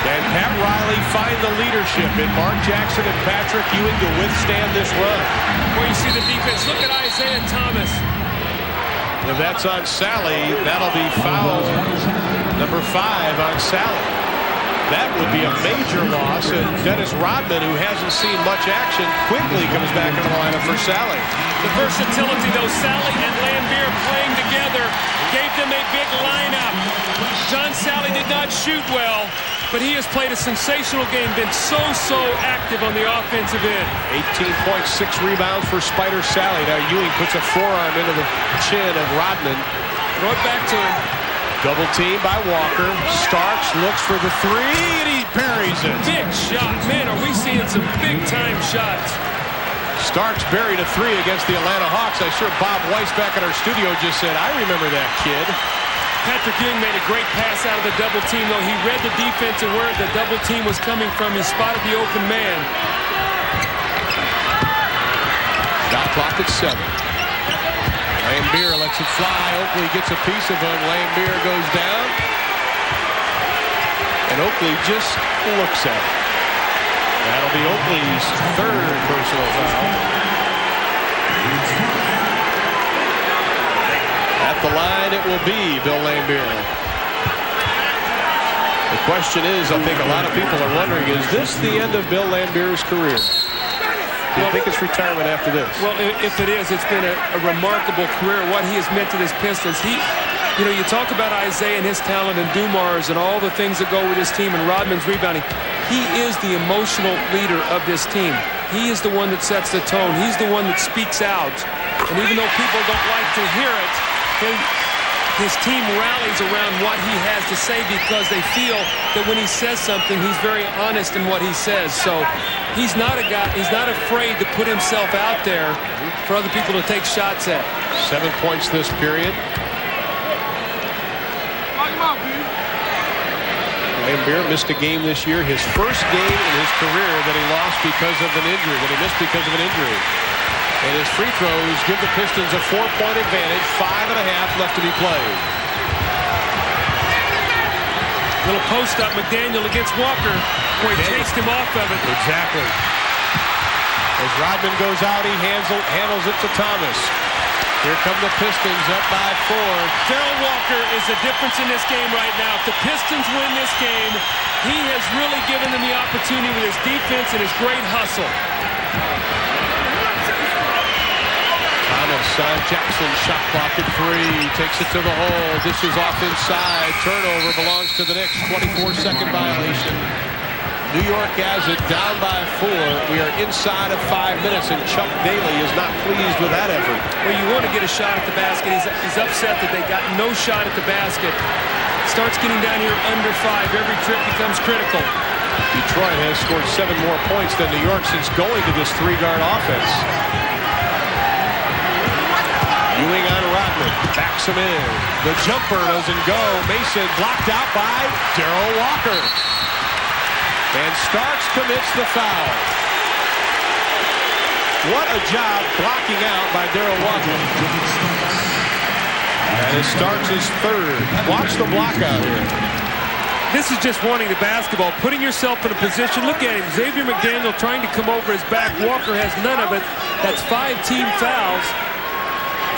Can Pat Riley find the leadership in Mark Jackson and Patrick Ewing to withstand this run? Where you see the defense. Look at Isaiah Thomas. If that's on Sally, that'll be foul number 5 on Sally. That would be a major loss, and Dennis Rodman, who hasn't seen much action, quickly comes back into the lineup for Sally. The versatility, though, Sally and Lambeer playing together gave them a big lineup. John Sally did not shoot well, but he has played a sensational game, been so active on the offensive end. 18.6 rebounds for Spider Sally. Now Ewing puts a forearm into the chin of Rodman. Throw it back to him. Double team by Walker. Starks looks for the 3, and he buries it. Big shot. Man, are we seeing some big-time shots. Starks buried a 3 against the Atlanta Hawks. I'm sure Bob Weiss back in our studio just said, I remember that kid. Patrick Ewing made a great pass out of the double team, though. He read the defense and where the double team was coming from. He spotted the open man. Shot clock at 7. Lambeer lets it fly. Oakley gets a piece of him. Lambeer goes down. And Oakley just looks at it. That'll be Oakley's 3rd personal foul. At the line it will be Bill Lambeer. The question is, I think a lot of people are wondering, is this the end of Bill Lambeer's career? Do you think it's retirement after this? Well, if it is, it's been a remarkable career, what he has meant to this Pistons. You talk about Isaiah and his talent and Dumars and all the things that go with his team and Rodman's rebounding. He is the emotional leader of this team. He is the one that sets the tone. He's the one that speaks out. And even though people don't like to hear it, his team rallies around what he has to say because they feel that when he says something, he's very honest in what he says. So he's not a guy, he's not afraid to put himself out there for other people to take shots at. 7 points this period. Lambeer missed a game this year, his first game in his career that he lost because of an injury, that he missed because of an injury. And his free throws give the Pistons a 4-point advantage, 5.5 left to be played. Little post up, McDaniel against Walker, where he chased him off of it. Exactly. As Rodman goes out, he handles it to Thomas. Here come the Pistons up by 4. Darrell Walker is the difference in this game right now. If the Pistons win this game, he has really given them the opportunity with his defense and his great hustle. Thomas on Jackson, shot clock at 3, takes it to the hole, dishes off inside, turnover belongs to the Knicks, 24-second violation. New York has it down by 4. We are inside of 5 minutes, and Chuck Daly is not pleased with that effort. Well, you want to get a shot at the basket. He's upset that they got no shot at the basket. Starts getting down here under 5. Every trip becomes critical. Detroit has scored 7 more points than New York since going to this 3-guard offense. Ewing on Rodman, backs him in. The jumper doesn't go. Mason blocked out by Darrell Walker. And Starks commits the foul. What a job blocking out by Darrell Walker. And it starts his 3rd. Watch the block out here. This is just wanting the basketball, putting yourself in a position. Look at him. Xavier McDaniel trying to come over his back. Walker has none of it. That's 5 team fouls.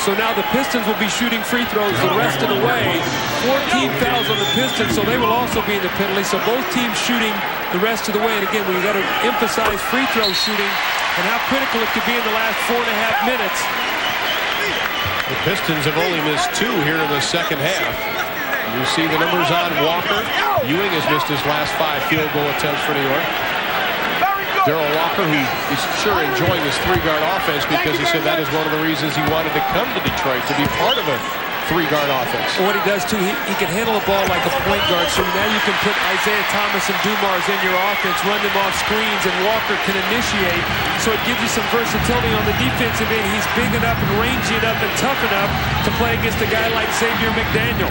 So now the Pistons will be shooting free throws the rest of the way. 4 team fouls on the Pistons, so they will also be in the penalty. So both teams shooting the rest of the way. And again, we've got to emphasize free throw shooting and how critical it could be in the last 4.5 minutes. The Pistons have only missed 2 here in the second half. You see the numbers on Walker. Ewing has missed his last 5 field goal attempts for New York. Darrell Walker, who is sure enjoying this 3-guard offense because he said that is one of the reasons he wanted to come to Detroit, to be part of a 3-guard offense. What he does, too, he can handle the ball like a point guard, so now you can put Isaiah Thomas and Dumars in your offense, run them off screens, and Walker can initiate, so it gives you some versatility on the defensive end. He's big enough and rangy enough and tough enough to play against a guy like Xavier McDaniel.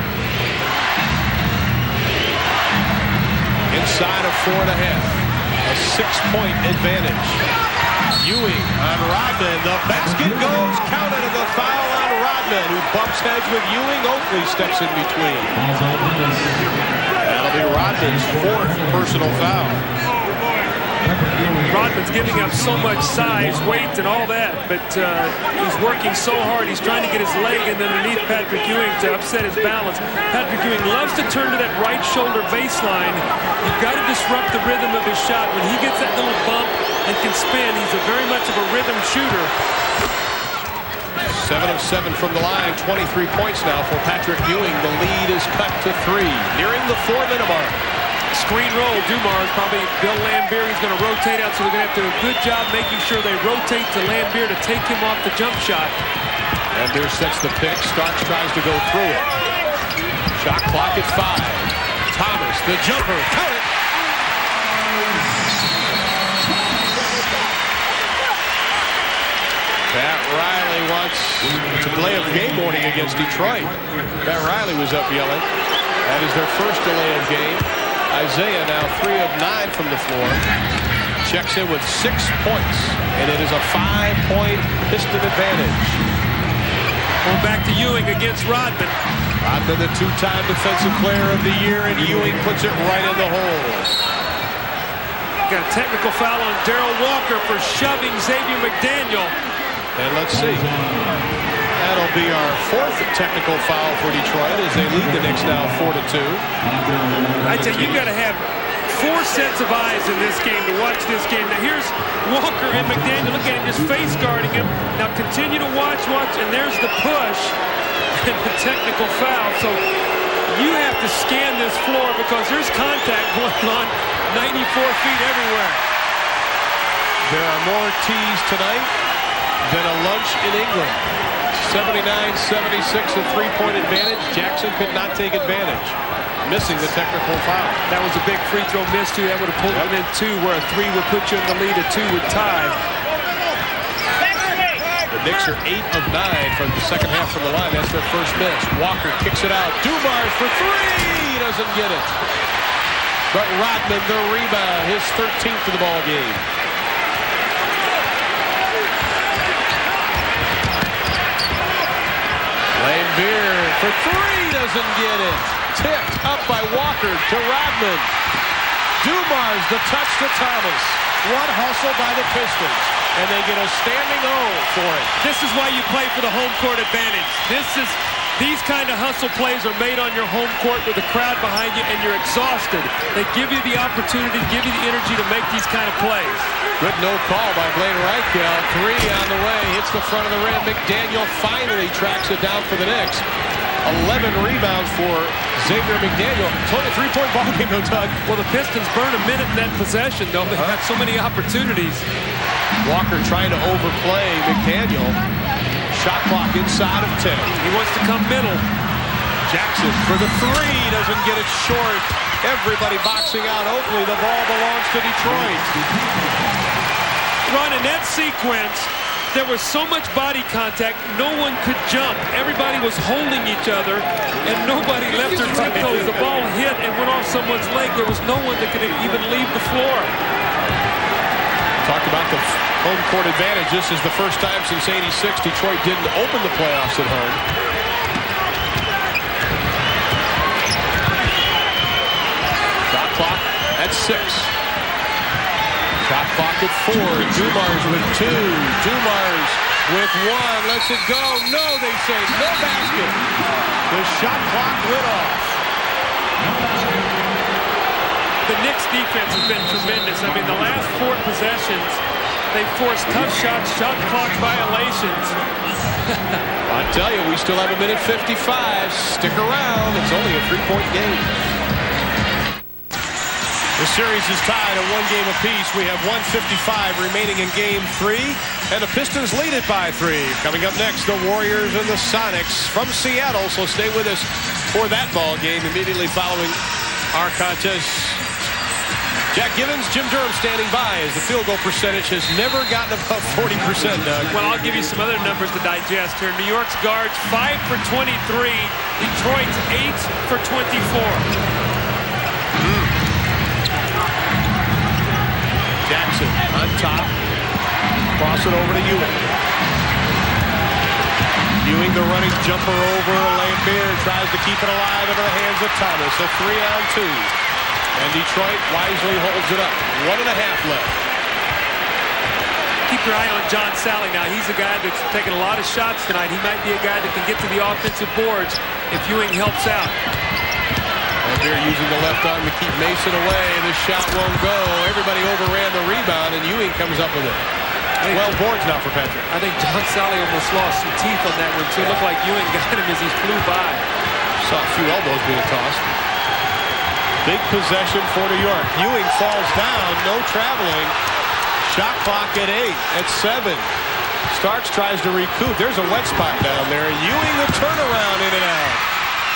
Inside of 4.5. A 6-point advantage. Ewing on Rodman. The basket goes. Counted and the foul on Rodman, who bumps heads with Ewing. Oakley steps in between. That'll be Rodman's 4th personal foul. Rodman's giving up so much size, weight, and all that, but he's working so hard. He's trying to get his leg in underneath Patrick Ewing to upset his balance. Patrick Ewing loves to turn to that right shoulder baseline. You've got to disrupt the rhythm of his shot. When he gets that little bump and can spin, he's very much of a rhythm shooter. 7 of 7 from the line, 23 points now for Patrick Ewing. The lead is cut to 3, nearing the 4-minute mark. Screen roll, Dumars, probably Bill Lambier. He's going to rotate out, so they're going to have to do a good job making sure they rotate to Lambier to take him off the jump shot. Lambier sets the pick. Starks tries to go through it. Shot clock at 5. Thomas, the jumper, count it. Pat Riley wants to play a game warning against Detroit. Pat Riley was up yelling. That is their first delay of game. Isaiah now 3 of 9 from the floor. Checks in with 6 points, and it is a 5-point Piston advantage. Going back to Ewing against Rodman. Rodman, the 2-time Defensive Player of the Year, and Ewing puts it right in the hole. Got a technical foul on Darrell Walker for shoving Xavier McDaniel. And let's see. That'll be our 4th technical foul for Detroit as they lead the Knicks now 4-2. I tell you, you got to have 4 sets of eyes in this game to watch this game. Now here's Walker and McDaniel. Look at him just face guarding him. Now continue to watch, and there's the push and the technical foul. So you have to scan this floor because there's contact going on 94 feet everywhere. There are more tees tonight than a lunch in England. 79-76, a 3-point advantage. Jackson could not take advantage, missing the technical foul. That was a big free throw miss, too. That would have pulled him in 2, where a 3 would put you in the lead. A 2 would tie. The Knicks are 8 of 9 from the second half from the line. That's their first miss. Walker kicks it out. Dumars for 3. Doesn't get it. But Rodman, the rebound, his 13th of the ball game. Lambier for 3, doesn't get it. Tipped up by Walker to Rodman. Dumars, the touch to Thomas. What hustle by the Pistons. And they get a standing O for it. This is why you play for the home court advantage. These kind of hustle plays are made on your home court with a crowd behind you and you're exhausted. They give you the opportunity, give you the energy to make these kind of plays. Good no call by Blaine Reichel. 3 on the way, hits the front of the rim. McDaniel finally tracks it down for the Knicks. 11 rebounds for Xavier McDaniel. It's only a 3-point ball game, though, Doug. Well, the Pistons burn a minute in that possession, though. They've had so many opportunities. Walker trying to overplay McDaniel. Shot clock inside of 10. He wants to come middle. Jackson for the three. Doesn't get it short. Everybody boxing out Oakley. The ball belongs to Detroit. Ron, in that sequence, there was so much body contact, no one could jump. Everybody was holding each other, and nobody left their tiptoes. The ball hit and went off someone's leg. There was no one that could even leave the floor. Talked about the home court advantage. This is the first time since '86 Detroit didn't open the playoffs at home. Shot clock at 6. Shot clock at 4. Dumars with 2. Dumars with 1. Lets it go. No, they say no basket. The shot clock lit off. The Knicks defense has been tremendous. I mean, the last 4 possessions, they forced tough shots, shot clock violations. I tell you, we still have 1:55. Stick around. It's only a 3-point game. The series is tied at 1 game apiece. We have 1:55 remaining in game 3, and the Pistons lead it by 3. Coming up next, the Warriors and the Sonics from Seattle. So stay with us for that ball game immediately following our contest. Jack Givens, Jim Durham standing by as the field goal percentage has never gotten above 40%, Doug. Well, I'll give you some other numbers to digest here. New York's guards 5 for 23. Detroit's 8 for 24. Jackson on top. Cross it over to Ewing. Ewing the running jumper over. Lambeer tries to keep it alive into the hands of Thomas. A 3-on-2. And Detroit wisely holds it up. 1.5 left. Keep your eye on John Sally now. He's a guy that's taking a lot of shots tonight. He might be a guy that can get to the offensive boards if Ewing helps out. Lambeer using the left arm to keep Mason away. This shot won't go. Everybody overran the rebound, and Ewing comes up with it. 12 boards now for Patrick. I think John Sally almost lost some teeth on that one, too. It looked like Ewing got him as he flew by. Saw a few elbows being tossed. Big possession for New York. Ewing falls down. No traveling. Shot clock at 8. At 7. Starks tries to recoup. There's a wet spot down there. Ewing the turnaround in and out.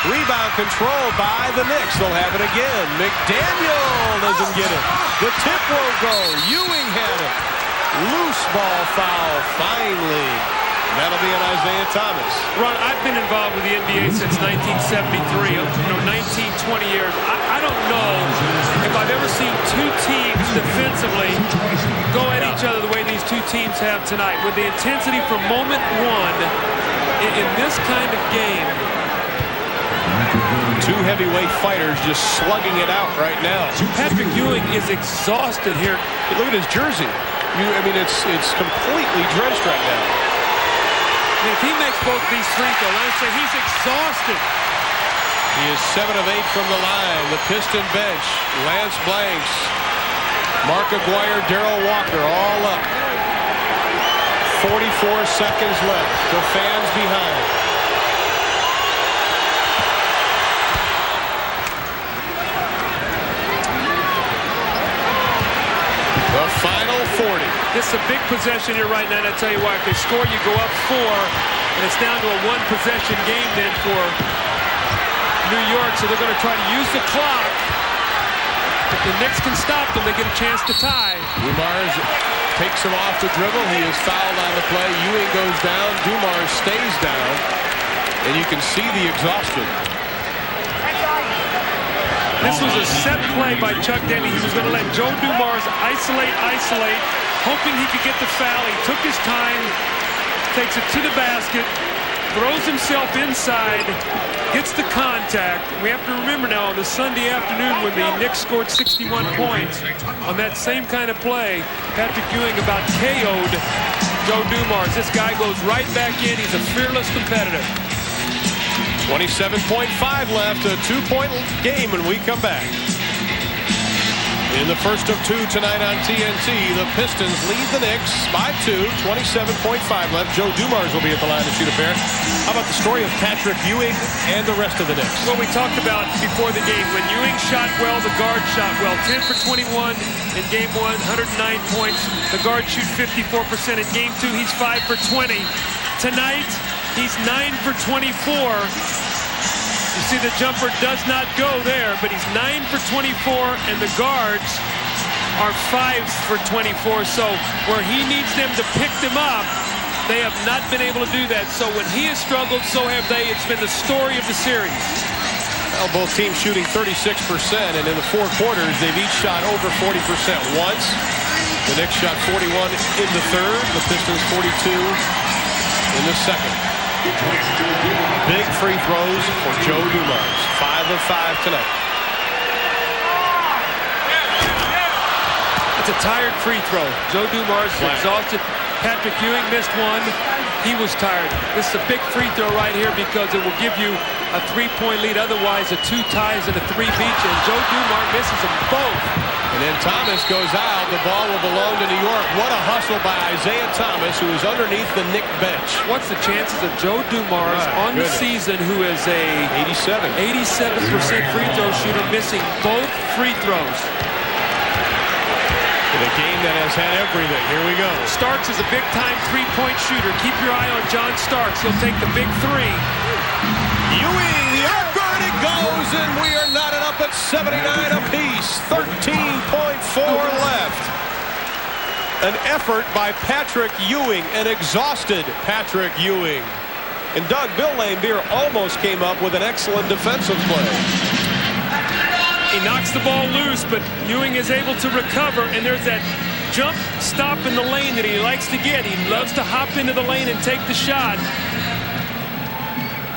Rebound control by the Knicks. They'll have it again. McDaniel doesn't get it. The tip won't go. Ewing had it. Loose ball foul. Finally. That'll be an Isaiah Thomas. Ron, I've been involved with the NBA since 1973, 19, 20 years. I don't know if I've ever seen 2 teams defensively go at each other the way these 2 teams have tonight. With the intensity from moment 1 in this kind of game. 2 heavyweight fighters just slugging it out right now. Patrick Ewing is exhausted here. Look at his jersey. I mean, it's completely drenched right now. If he makes both these free throws, I'd say he's exhausted. He is 7 of 8 from the line. The Piston bench, Lance Blanks, Mark Aguirre, Darrell Walker, all up. 44 seconds left. The fans behind. The final 40. This is a big possession here right now, and I tell you why. If they score, you go up 4, and it's down to a 1-possession game then for New York, so they're going to try to use the clock. If the Knicks can stop them, they get a chance to tie. Dumars takes him off the dribble. He is fouled on the play. Ewing goes down. Dumars stays down, and you can see the exhaustion. This was a set play by Chuck Daly. He was going to let Joe Dumars isolate, hoping he could get the foul. He took his time, takes it to the basket, throws himself inside, gets the contact. We have to remember now on the Sunday afternoon when the Knicks scored 61 points on that same kind of play, Patrick Ewing about KO'd Joe Dumars. This guy goes right back in. He's a fearless competitor. 27.5 left, a 2-point game when we come back. In the first of two tonight on TNT, the Pistons lead the Knicks by 2, 27.5 left. Joe Dumars will be at the line to shoot a pair. How about the story of Patrick Ewing and the rest of the Knicks? Well, we talked about before the game, when Ewing shot well, the guard shot well. 10 for 21 in game 1, 109 points. The guard shoots 54%. In game 2, he's 5 for 20. Tonight, he's 9 for 24. You see the jumper does not go there, but he's 9 for 24, and the guards are 5 for 24. So where he needs them to pick them up, they have not been able to do that. So when he has struggled, so have they. It's been the story of the series. Well, both teams shooting 36%, and in the 4 quarters, they've each shot over 40% once. The Knicks shot 41 in the third, the Pistons 42 in the second. Big free throws for Joe Dumars. 5 of 5 tonight. It's a tired free throw. Joe Dumars is exhausted. Patrick Ewing missed one. He was tired. This is a big free throw right here because it will give you a 3-point lead. Otherwise, a 2 ties and a 3 beats you. And Joe Dumars misses them both. And then Thomas goes out. The ball will belong to New York. What a hustle by Isaiah Thomas, who is underneath the Knick bench. What's the chances of Joe Dumars on the season, who is a 87% free throw shooter, missing both free throws? In a game that has had everything. Here we go. Starks is a big-time 3-point shooter. Keep your eye on John Starks. He'll take the big 3. Ewing, the outguard, it goes, and we are knotted up at 79 apiece. 13.4 left. An effort by Patrick Ewing, an exhausted Patrick Ewing. And Doug, Bill Laimbeer almost came up with an excellent defensive play. He knocks the ball loose, but Ewing is able to recover, and there's that jump stop in the lane that he likes to get. He loves to hop into the lane and take the shot.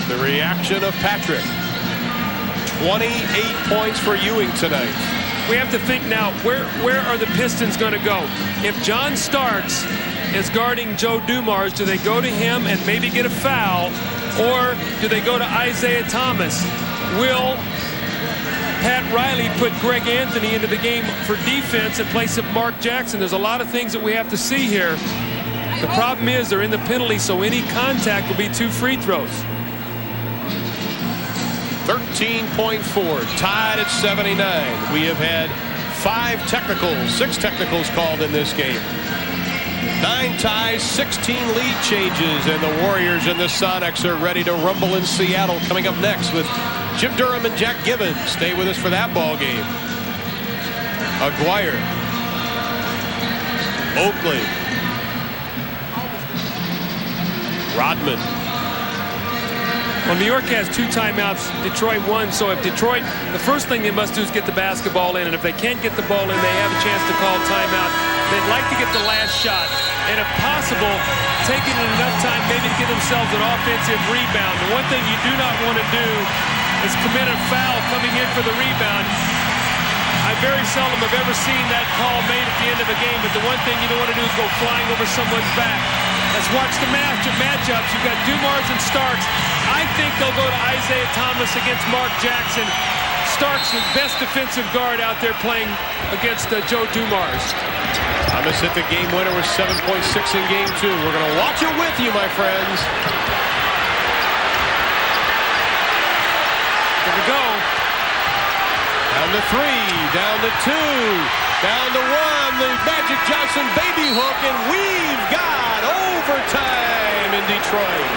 The reaction of Patrick. 28 points for Ewing tonight. We have to think now, where are the Pistons going to go? If John Starks is guarding Joe Dumars, do they go to him and maybe get a foul, or do they go to Isaiah Thomas? Will Pat Riley put Greg Anthony into the game for defense in place of Mark Jackson? There's a lot of things that we have to see here. The problem is they're in the penalty, so any contact will be 2 free throws. 13.4, tied at 79. We have had 5 technicals, 6 technicals called in this game. 9 ties, 16 lead changes, and the Warriors and the Sonics are ready to rumble in Seattle. Coming up next with Jim Durham and Jack Gibbons. Stay with us for that ball game. Aguirre. Oakley. Rodman. Well, New York has 2 timeouts, Detroit 1, so if Detroit, the first thing they must do is get the basketball in, and if they can't get the ball in, they have a chance to call timeout. They'd like to get the last shot, and if possible, taking it enough time maybe to give themselves an offensive rebound. The one thing you do not want to do is commit a foul coming in for the rebound. I very seldom have ever seen that call made at the end of a game, but the one thing you don't want to do is go flying over someone's back. Let's watch the matchups. You've got Dumars and Starks. I think they'll go to Isaiah Thomas against Mark Jackson. Starks, the best defensive guard out there playing against Joe Dumars. Thomas hit the game winner with 7.6 in game 2. We're going to watch it with you, my friends. Here we go. Down to 3, down to 2, down to 1. The Magic Johnson baby hook, and we've got overtime in Detroit.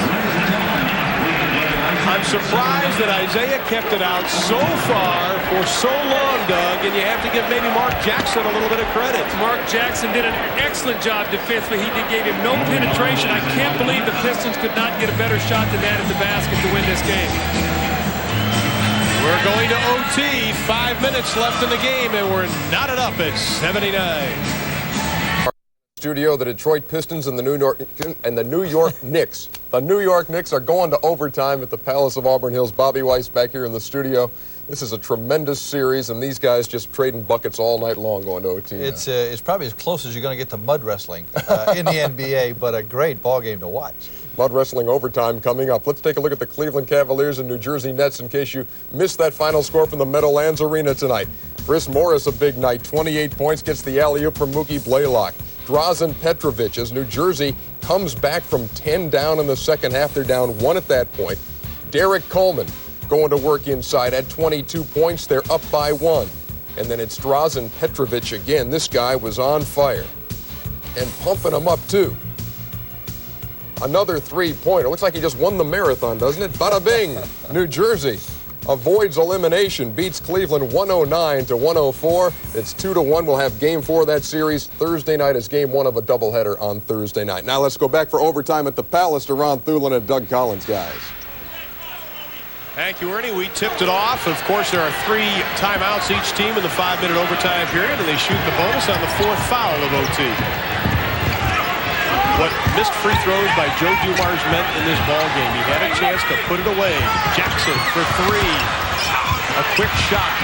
I'm surprised that Isaiah kept it out so far for so long, Doug, and you have to give maybe Mark Jackson a little bit of credit. Mark Jackson did an excellent job defensively. He gave him no penetration. I can't believe the Pistons could not get a better shot than that at the basket to win this game. We're going to OT. 5 minutes left in the game, and we're knotted up at 79. Studio, the Detroit Pistons and the New York Knicks. The New York Knicks are going to overtime at the Palace of Auburn Hills. Bobby Weiss back here in the studio. This is a tremendous series, and these guys just trading buckets all night long going to OT. It's probably as close as you're going to get to mud wrestling in the NBA, but a great ball game to watch. Mud wrestling overtime coming up. Let's take a look at the Cleveland Cavaliers and New Jersey Nets in case you missed that final score from the Meadowlands Arena tonight. Chris Morris, a big night, 28 points, gets the alley-oop from Mookie Blaylock. Drazen Petrovic, as New Jersey comes back from 10 down in the second half. They're down 1 at that point. Derek Coleman going to work inside at 22 points. They're up by 1. And then it's Drazen Petrovic again. This guy was on fire and pumping them up too. Another three-pointer. Looks like he just won the marathon, doesn't it? Bada bing. New Jersey avoids elimination, beats Cleveland 109-104. It's 2-1. We'll have Game 4 of that series Thursday night as Game 1 of a doubleheader on Thursday night. Now let's go back for overtime at the Palace to Ron Thulin and Doug Collins, guys. Thank you, Ernie. We tipped it off. Of course, there are 3 timeouts each team in the 5-minute overtime period, and they shoot the bonus on the 4th foul of OT. What missed free throws by Joe Dumars meant in this ball game. He had a chance to put it away. Jackson for 3. A quick shot.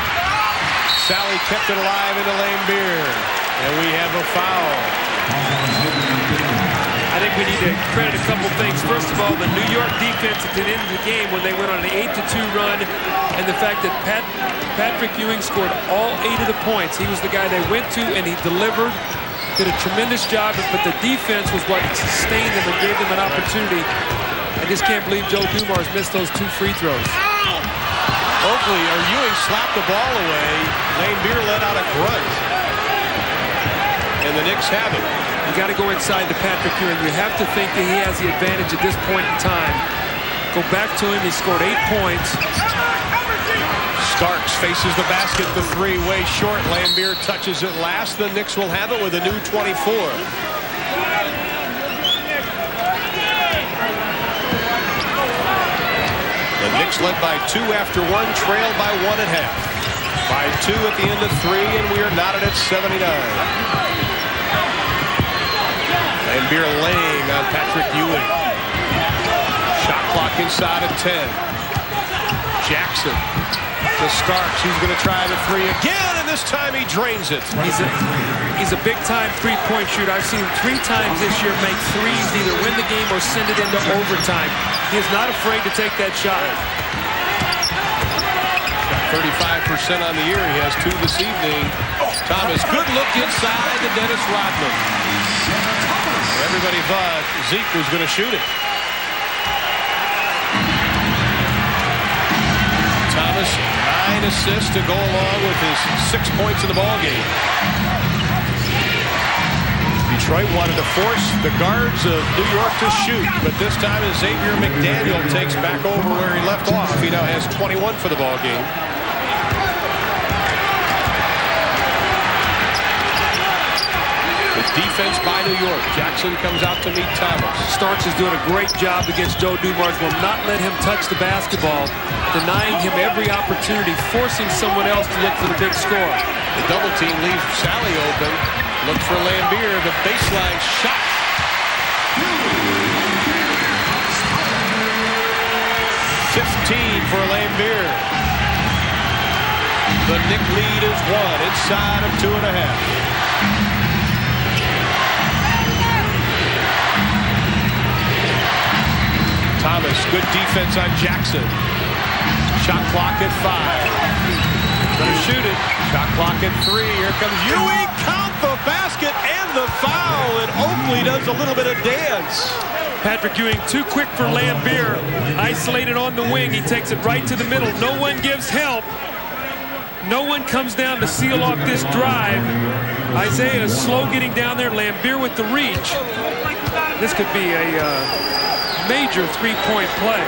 Sally kept it alive into Lambeer. And we have a foul. I think we need to credit a couple things. First of all, the New York defense at the end of the game when they went on an 8-2 run, and the fact that Patrick Ewing scored all 8 of the points. He was the guy they went to, and he delivered. Did a tremendous job, but the defense was what sustained them and gave them an opportunity. I just can't believe Joe Dumars missed those 2 free throws. Oakley or Ewing slapped the ball away. Lambeer let out a grunt. And the Knicks have it. You got to go inside to Patrick Ewing. You have to think that he has the advantage at this point in time. Go back to him. He scored 8 points. Starks faces the basket, the 3 way short. Lambeer touches it last. The Knicks will have it with a new 24. The Knicks led by 2 after 1, trailed by 1 at half. By 2 at the end of 3, and we are knotted at 79. Lambeer laying on Patrick Ewing. Shot clock inside of 10. Jackson to Starks. He's going to try the 3 again, and this time he drains it. He's a big-time three-point shooter. I've seen him 3 times this year make threes, either win the game or send it into overtime. He is not afraid to take that shot. 35% on the year. He has 2 this evening. Thomas, good look inside to Dennis Rodman. Everybody thought Zeke was going to shoot it. Thomas, 9 assists to go along with his 6 points in the ball game. Detroit wanted to force the guards of New York to shoot, but this time as Xavier McDaniel takes back over where he left off. He now has 21 for the ball game. Defense by New York. Jackson comes out to meet Thomas. Starks is doing a great job against Joe Dumars. Will not let him touch the basketball, denying him every opportunity, forcing someone else to look for the big score. The double team leaves Sally open. Looks for Lambeer. The baseline shot. For Lambeer. The Knick lead is 1 inside of 2.5. Thomas, good defense on Jackson. Shot clock at 5. Gonna shoot it. Shot clock at 3. Here comes Ewing. Count the basket and the foul. And Oakley does a little bit of dance. Patrick Ewing too quick for Lambeer. Isolated on the wing. He takes it right to the middle. No one gives help. No one comes down to seal off this drive. Isaiah is slow getting down there. Lambeer with the reach. This could be a major three-point play.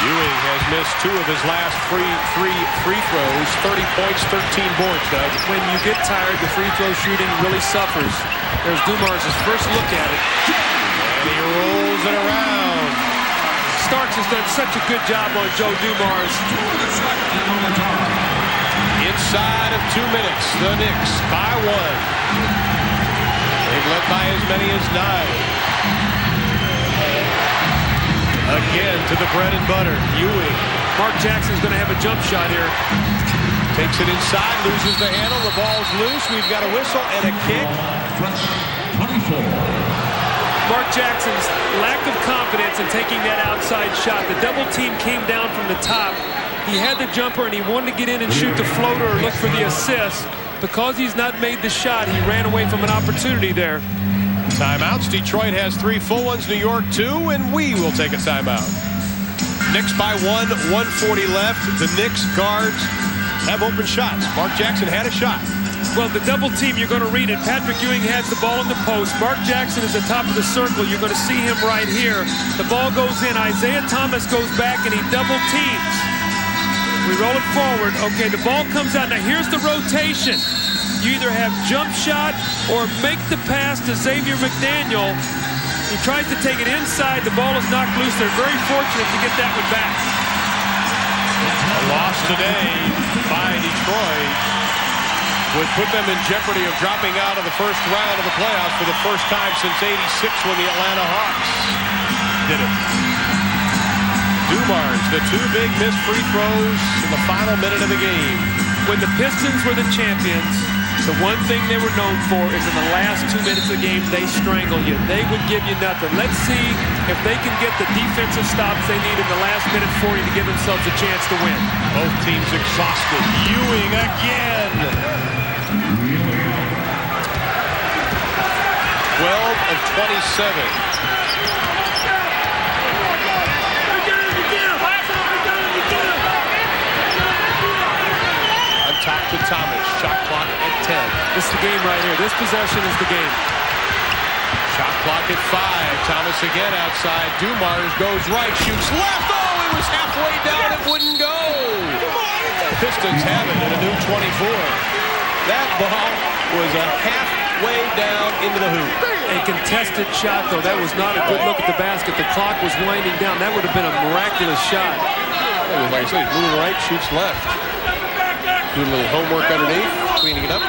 Ewing has missed 2 of his last free throws. 30 points, 13 boards, Doug. When you get tired, the free throw shooting really suffers. There's Dumars' first look at it. And he rolls it around. Starks has done such a good job on Joe Dumars. Inside of 2 minutes, the Knicks by 1. They've led by as many as 9. Again to the bread and butter. Ewing. Mark Jackson's going to have a jump shot here. Takes it inside, loses the handle. The ball's loose. We've got a whistle and a kick. 24. Mark Jackson's lack of confidence in taking that outside shot. The double team came down from the top. He had the jumper and he wanted to get in and shoot the floater or look for the assist. Because he's not made the shot, he ran away from an opportunity there. Timeouts. Detroit has 3 full ones, New York 2, and we will take a timeout. Knicks by 1, 140 left. The Knicks guards have open shots. Mark Jackson had a shot. Well, the double team, you're going to read it. Patrick Ewing has the ball in the post. Mark Jackson is at the top of the circle. You're going to see him right here. The ball goes in. Isaiah Thomas goes back and he double teams. We roll it forward. Okay, the ball comes out. Now here's the rotation. You either have jump shot or make the pass to Xavier McDaniel. He tries to take it inside. The ball is knocked loose. They're very fortunate to get that one back. A loss today by Detroit would put them in jeopardy of dropping out of the first round of the playoffs for the first time since '86 when the Atlanta Hawks did it. Dumars, the 2 big missed free throws in the final minute of the game. When the Pistons were the champions, the one thing they were known for is in the last 2 minutes of the game, they strangle you. They would give you nothing. Let's see if they can get the defensive stops they need in the last minute 40 to give themselves a chance to win. Both teams exhausted. Ewing again. 12 of 27. Top to Thomas. Shot clock at 10. This is the game right here. This possession is the game. Shot clock at 5. Thomas again outside. Dumars goes right, shoots left. Oh, it was halfway down. It wouldn't go. Pistons have it in a new 24. That ball was a halfway down into the hoop. A contested shot, though. That was not a good look at the basket. The clock was winding down. That would have been a miraculous shot. It was like I said, moving right, shoots left. Do a little homework underneath, cleaning it up.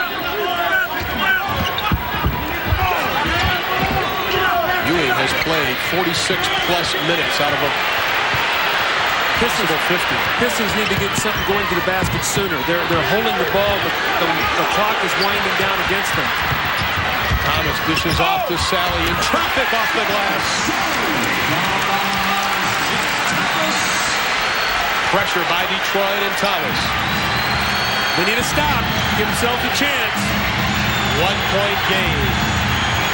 Ewing has played 46-plus minutes out of a Pistons 50. Pistons need to get something going to the basket sooner. They're holding the ball. The clock is winding down against them. Thomas dishes off to Sally in traffic off the glass. Pressure by Detroit and Thomas. They need to stop. Give themselves a chance. 1-point game.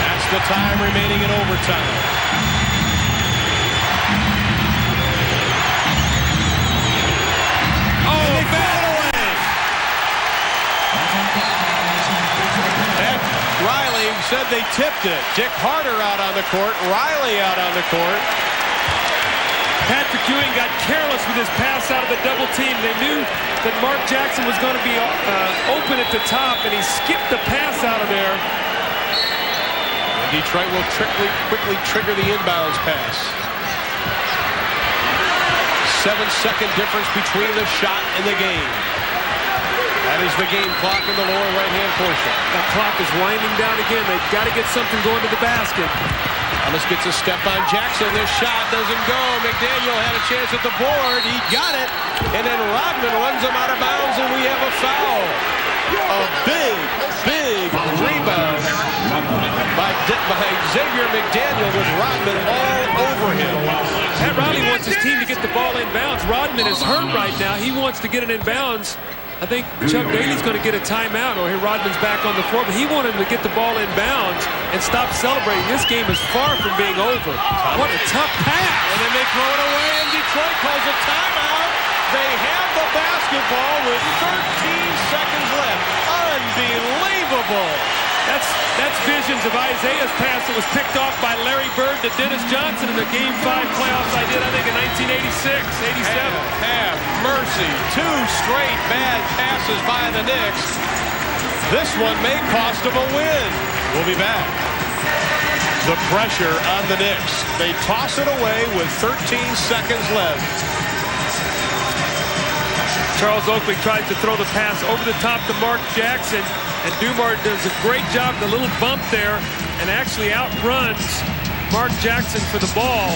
That's the time remaining in overtime. Oh, they bat it away. And Riley said they tipped it. Dick Harder out on the court. Riley out on the court. Patrick Ewing got careless with his pass out of the double team. They knew that Mark Jackson was going to be open at the top, and he skipped the pass out of there. And Detroit will quickly trigger the inbounds pass. 7-second difference between the shot and the game. That is the game clock in the lower right-hand portion. That clock is winding down again. They've got to get something going to the basket. Thomas gets a step on Jackson. This shot doesn't go. McDaniel had a chance at the board. He got it. And then Rodman runs him out of bounds, and we have a foul. A big rebound by Xavier McDaniel with Rodman all over him. Pat Riley wants his team to get the ball in bounds. Rodman is hurt right now. He wants to get it in bounds. I think Chuck Daly's going to get a timeout, or here Rodman's back on the floor, but he wanted him to get the ball in bounds and stop celebrating. This game is far from being over. What a tough pass. And then they throw it away, and Detroit calls a timeout. They have the basketball with 13 seconds left. Unbelievable. That's visions of Isaiah's pass that was picked off by Larry Bird to Dennis Johnson in the Game 5 playoffs I did, I think, in 1986, 87. Have mercy. 2 straight bad passes by the Knicks. This one may cost them a win. We'll be back. The pressure on the Knicks. They toss it away with 13 seconds left. Charles Oakley tries to throw the pass over the top to Mark Jackson, and Dumars does a great job, the little bump there, and actually outruns Mark Jackson for the ball.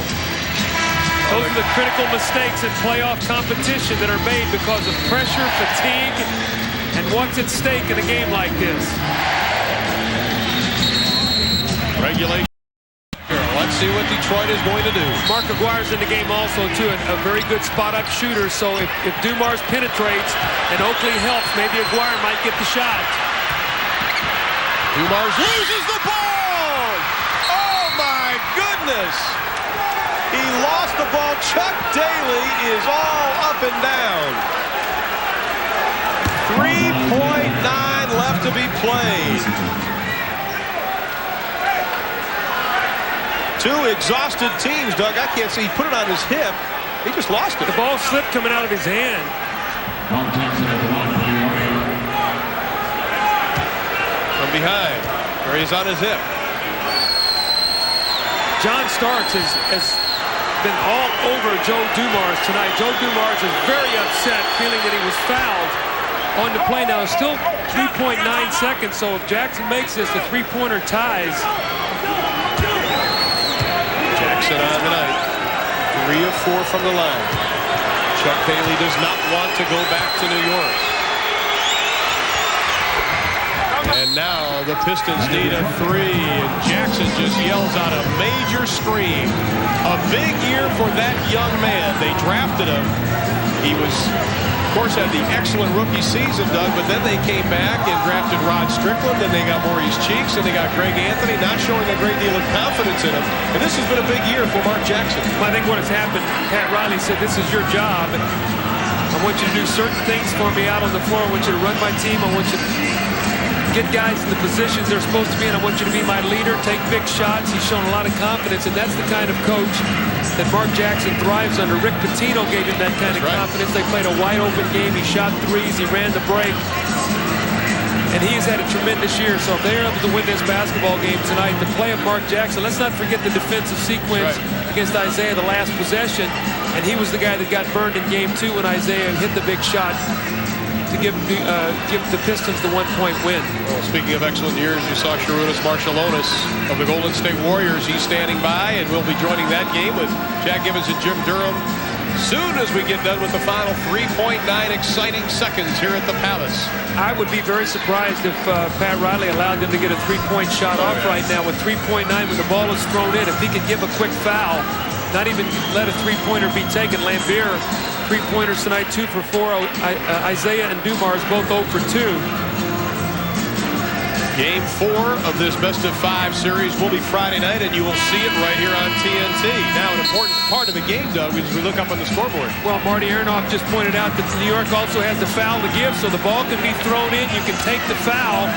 Those are the critical mistakes in playoff competition that are made because of pressure, fatigue, and what's at stake in a game like this. Regulation. Let's see what Detroit is going to do. Mark Aguirre's in the game also, too, a very good spot-up shooter. So if Dumars penetrates and Oakley helps, maybe Aguirre might get the shot. Dumars loses the ball! Oh, my goodness! He lost the ball. Chuck Daly is all up and down. 3.9 left to be played. Two exhausted teams, Doug. I can't see. He put it on his hip. He just lost it. The ball slipped coming out of his hand. From behind, where he's on his hip. John Starks has been all over Joe Dumars tonight. Joe Dumars is very upset, feeling that he was fouled on the play. Now, it's still 3.9 seconds, so if Jackson makes this, the three-pointer ties. Jackson on the night. 3 of 4 from the line. Chuck Daly does not want to go back to New York. And now the Pistons need a 3, and Jackson just yells out a major scream. A big year for that young man. They drafted him. He was, of course, had the excellent rookie season, Doug, but then they came back and drafted Rod Strickland, then they got Maurice Cheeks, and they got Greg Anthony, not showing a great deal of confidence in him. And this has been a big year for Mark Jackson. I think what has happened, Pat Riley said, this is your job. I want you to do certain things for me out on the floor. I want you to run my team. I want you to get guys in the positions they're supposed to be in. I want you to be my leader, take big shots. He's shown a lot of confidence, and that's the kind of coach that Mark Jackson thrives under. Rick Pitino gave him that kind of confidence. They played a wide-open game. He shot threes. He ran the break. And he has had a tremendous year. So if they're able to win this basketball game tonight, the play of Mark Jackson, let's not forget the defensive sequence against Isaiah the last possession. And he was the guy that got burned in game 2 when Isaiah hit the big shot to give the Pistons the one-point win. Well, speaking of excellent years, you saw Sharunas Marciulionis of the Golden State Warriors. He's standing by, and we'll be joining that game with Jack Gibbons and Jim Durham soon as we get done with the final 3.9 exciting seconds here at the Palace. I would be very surprised if Pat Riley allowed them to get a three-point shot off right now with 3.9 when the ball is thrown in. If he could give a quick foul, not even let a three-pointer be taken. Lambier, three-pointers tonight, 2 for 4. Isaiah and Dumars both 0 for 2. Game 4 of this best-of-5 series will be Friday night, and you will see it right here on TNT. Now, an important part of the game, Doug, as we look up on the scoreboard. Well, Marty Aronoff just pointed out that New York also has the foul to give, so the ball can be thrown in. You can take the foul,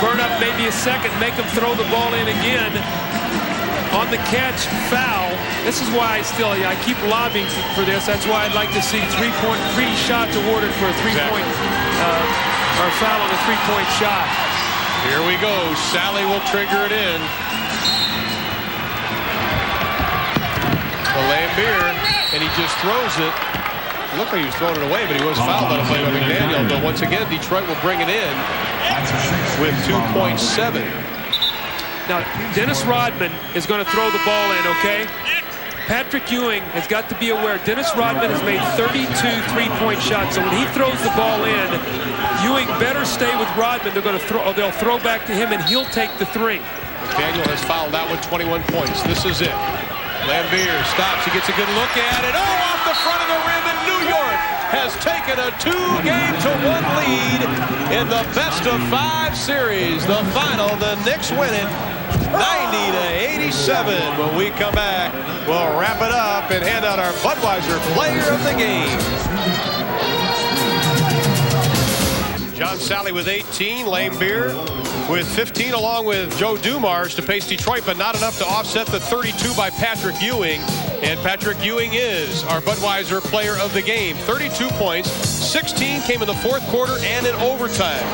burn up maybe a second, make them throw the ball in again. On the catch, foul. This is why I keep lobbying for this. That's why I'd like to see 3 shots awarded for a three-point or foul on a three-point shot. Here we go. Sally will trigger it in. Lambier, and he just throws it. It looked like he was throwing it away, but he was fouled on a play by McDaniel. But once again, Detroit will bring it in with 2.7. Now, Dennis Rodman is going to throw the ball in, okay? Patrick Ewing has got to be aware. Dennis Rodman has made 32 three-point shots, so when he throws the ball in, Ewing better stay with Rodman. They'll throw back to him, and he'll take the 3. McDaniel has fouled out with 21 points. This is it. Lambier stops. He gets a good look at it. Oh, off the front of the rim, and New York has taken a 2-game-to-1 lead in the best-of-5 series. The final, the Knicks win it 90-87. When we come back, we'll wrap it up and hand out our Budweiser Player of the Game. John Sally with 18, Lambier with 15, along with Joe Dumars to pace Detroit, but not enough to offset the 32 by Patrick Ewing. And Patrick Ewing is our Budweiser Player of the Game. 32 points, 16 came in the fourth quarter and in overtime.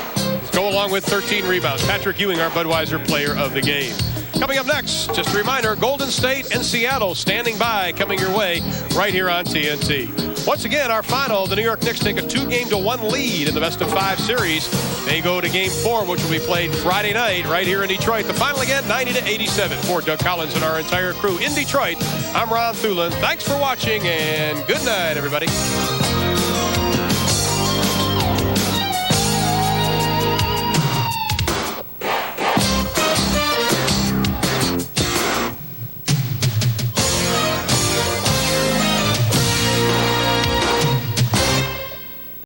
Go along with 13 rebounds. Patrick Ewing, our Budweiser Player of the Game. Coming up next, just a reminder, Golden State and Seattle standing by, coming your way right here on TNT. Once again, our final, the New York Knicks take a 2-game-to-1 lead in the best-of-5 series. They go to Game 4, which will be played Friday night right here in Detroit. The final again, 90-87. For Doug Collins and our entire crew in Detroit, I'm Ron Thulin. Thanks for watching, and good night, everybody.